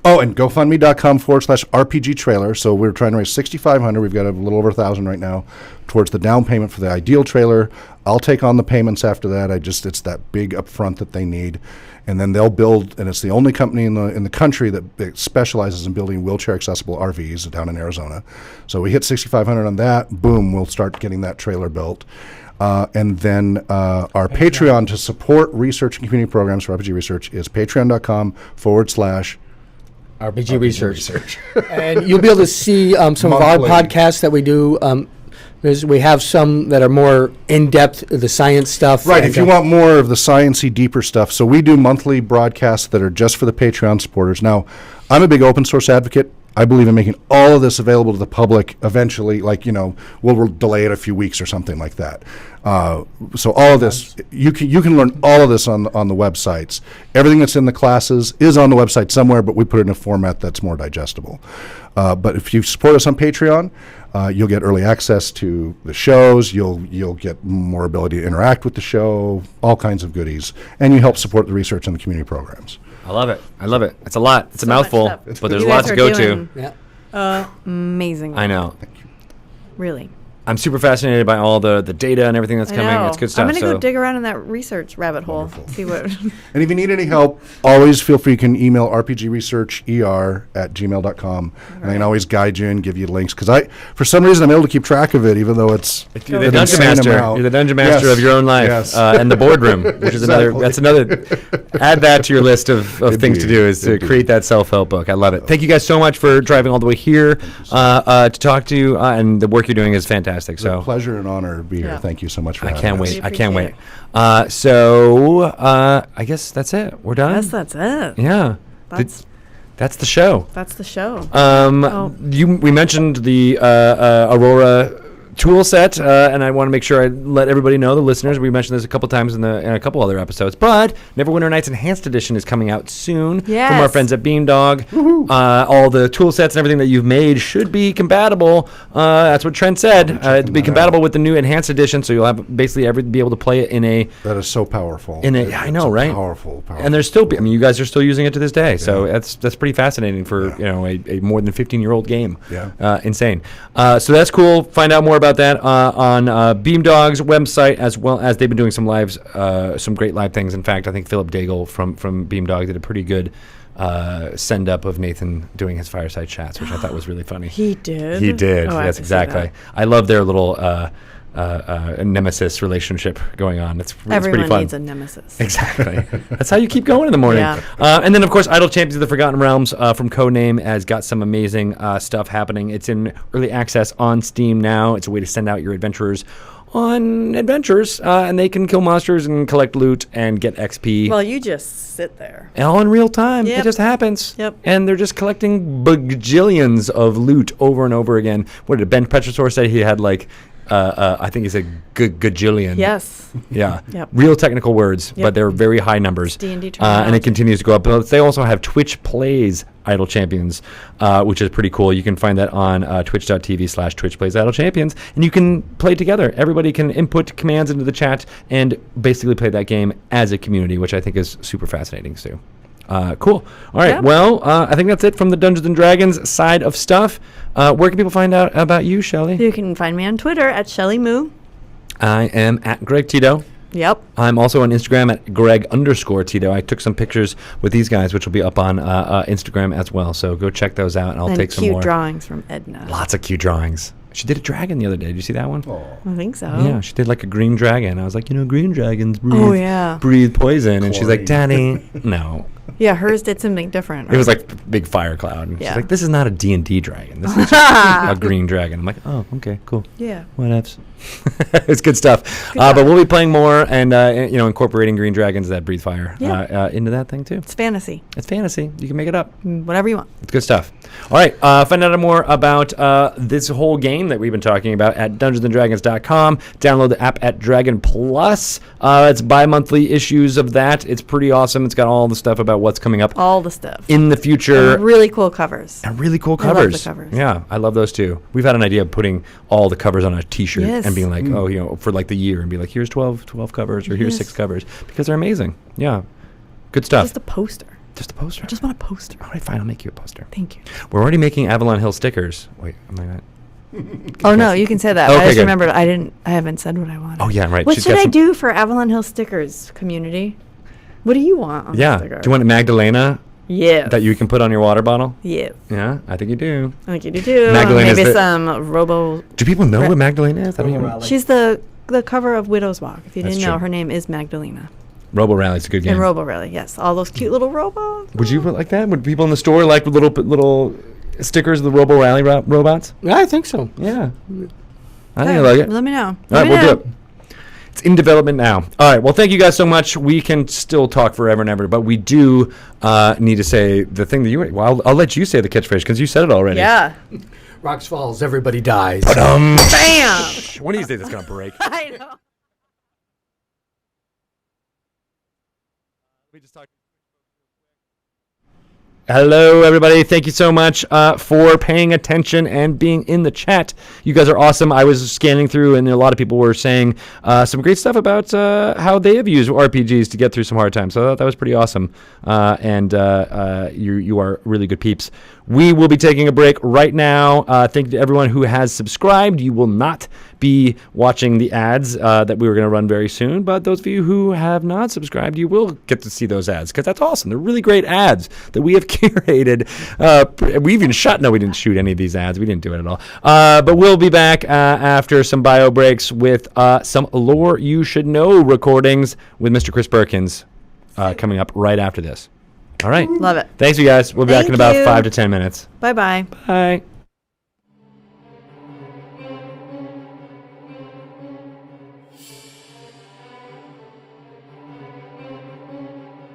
Oh, and GoFundMe.com/RPG trailer. So we're trying to raise $6,500. We've got a little over 1,000 right now towards the down payment for the ideal trailer. I'll take on the payments after that. It's that big upfront that they need, and then they'll build. And it's the only company in the country that specializes in building wheelchair accessible RVs down in Arizona. So we hit $6,500 on that. Boom, we'll start getting that trailer built. And then our Patreon to support research and community programs for RPG Research is patreon.com/. RPG Research. And you'll be able to see some of our Monthly. podcasts that we do. We have some that are more in-depth, the science stuff. Right, and, if you want more of the sciencey, deeper stuff. So we do monthly broadcasts that are just for the Patreon supporters. Now, I'm a big open source advocate. I believe in making all of this available to the public eventually, we'll delay it a few weeks or something like that. So all of this, you can learn all of this on the websites. Everything that's in the classes is on the website somewhere, but we put it in a format that's more digestible. But if you support us on Patreon, you'll get early access to the shows. You'll get more ability to interact with the show, all kinds of goodies, and you help support the research and the community programs. I love it. I love it. It's a lot. It's a So much mouthful, stuff. but there's You a lot guys to are go to. doing Yeah. Amazing. I know. Really. I'm super fascinated by all the data and everything that's I coming. know. It's good stuff. I'm going to so go dig around in that research rabbit hole. See what. And if you need any help, always feel free. You can email rpgresearcher@gmail.com, and I can always guide you and give you links. Because for some reason, I'm able to keep track of it, even though it's You're the an dungeon insane master. amount. You're the dungeon master Yes. of your own life, Yes. and the boardroom, which is another. Exactly. That's another. Add that to your list of things to do is to Indeed. create that self-help book. I love it. Thank you guys so much for driving all the way here to talk to you, and the work you're doing is fantastic. It's a So pleasure and honor to be here. Yeah. Thank you so much for I having can't us. wait. We I can't wait. appreciate I guess that's it. We're done. Yes, that's it. Yeah. That's the show. That's the show. We mentioned the Aurora tool set, and I want to make sure I let everybody know, the listeners, we mentioned this a couple times in a couple other episodes, but Neverwinter Nights Enhanced Edition is coming out soon from our Yes. friends at Beamdog. All the tool sets and everything that you've made should be compatible. That's what Trent said. To be that compatible with the new Enhanced Edition, so you'll have basically be able to play it in a. That is so powerful. I It's know, a right? Powerful. And there's still, you guys are still using it to this day, so that's pretty fascinating for a more than 15-year-old game. Yeah. Insane. So that's cool. Find out more about that on Beamdog's website, as well as they've been doing some lives, some great live things. In fact, I think Philip Daigle from Beamdog did a pretty good send up of Nathan doing his fireside chats, which I thought was really funny. He did. He did. Oh, I have Yes, to see exactly. that. I love their little nemesis relationship going on. It's pretty Everyone fun. needs a nemesis. Exactly. That's how you keep going in the morning. Yeah. And then, of course, Idle Champions of the Forgotten Realms from Codename has got some amazing stuff happening. It's in early access on Steam now. It's a way to send out your adventurers on adventures, and they can kill monsters and collect loot and get XP. Well, you just sit there. All in real time. Yep. It just happens. Yep. And they're just collecting bajillions of loot over and over again. What did Ben Petrosaur say? He had like, I think he said gajillion. Yes. Yeah. Yep. Real technical words, Yep. but they're very high numbers. D&D And it terminology. continues to go up. But they also have Twitch Plays Idle Champions, which is pretty cool. You can find that on twitch.tv/Twitch Plays Idle Champions. And you can play together. Everybody can input commands into the chat and basically play that game as a community, which I think is super fascinating too. Cool. All right. Yeah. Well, I think that's it from the Dungeons and Dragons side of stuff. Where can people find out about you, Shelly? You can find me on Twitter at ShellyMoo. I am at Greg Tito. Yep. I'm also on Instagram at Greg_Tito. I took some pictures with these guys, which will be up on Instagram as well. So go check those out, and I'll And take some cute more. drawings from Edna. Lots of cute drawings. She did a dragon the other day. Did you see that one? I think so. Yeah, she did like a green dragon. I was like, green dragons breathe, Oh, yeah. breathe poison. And she's like, Chlorine. Daddy, no. Yeah, hers did something different. It was like a big fire cloud. And she's Yeah. like, this is not a D&D dragon. This is just a green dragon. I'm like, oh, okay, cool. Yeah. Whatevs. It's good stuff. But we'll be playing more and incorporating green dragons that breathe fire into that thing too. It's fantasy. It's fantasy. You can make it up. Whatever you want. It's good stuff. All right. Find out more about this whole game that we've been talking about at DungeonsandDragons.com. Download the app at Dragon Plus. It's bi-monthly issues of that. It's pretty awesome. It's got all the stuff about what's coming up All the stuff. in the future. And really cool covers. And really cool I love covers. the covers. Yeah, I love those too. We've had an idea of putting all the covers on a T-shirt Yes. and being like, for like the year, and be like, here's 12 covers, or here's Yes. 6 covers, because they're amazing. Yeah, good stuff. Just a poster. Just a poster. I just want a poster. All right, fine. I'll make you a poster. Thank you. We're already making Avalon Hill stickers. Wait, am I not? Oh no, you can say that. Okay, I just good. remembered I haven't said what I wanted. Oh yeah, right. What She's should got I some- do for Avalon Hill stickers, community? What do you want on Yeah. the sticker? Do you want a Magdalena Yeah. that you can put on your water bottle? Yeah. Yeah, I think you do. I think you do too. Magdalena is Maybe the- some Robo. Do people know Right. what Magdalena is? I don't even. She's the cover of Widow's Walk. If you That's didn't know, true. her name is Magdalena. Robo Rally's a good game. And Robo Rally, yes. All those cute little robos. Would you put like that? Would people in the store like little stickers of the Robo Rally robots? Yeah, I think so. Yeah. I think I like it. Let me know. All right, we'll do it. It's in development now. All right. Well, thank you guys so much. We can still talk forever and ever, but we do need to say the thing that you. Well, I'll let you say the catchphrase because you said it already. Yeah. Rocks Falls, everybody dies. Bam! One of these days it's gonna break. I know. Hello, everybody. Thank you so much for paying attention and being in the chat. You guys are awesome. I was scanning through, and a lot of people were saying some great stuff about how they have used RPGs to get through some hard times. So I thought that was pretty awesome. And you are really good peeps. We will be taking a break right now. Thank you to everyone who has subscribed. You will not be watching the ads that we were going to run very soon. But those of you who have not subscribed, you will get to see those ads because that's awesome. They're really great ads that we have curated. We even shot. No, we didn't shoot any of these ads. We didn't do it at all. But we'll be back after some bio breaks with some Lore You Should Know recordings with Mr. Chris Perkins coming up right after this. All right. Love it. Thanks, you guys. We'll be back Thank in about you. 5 to 10 minutes. Bye-bye. Bye.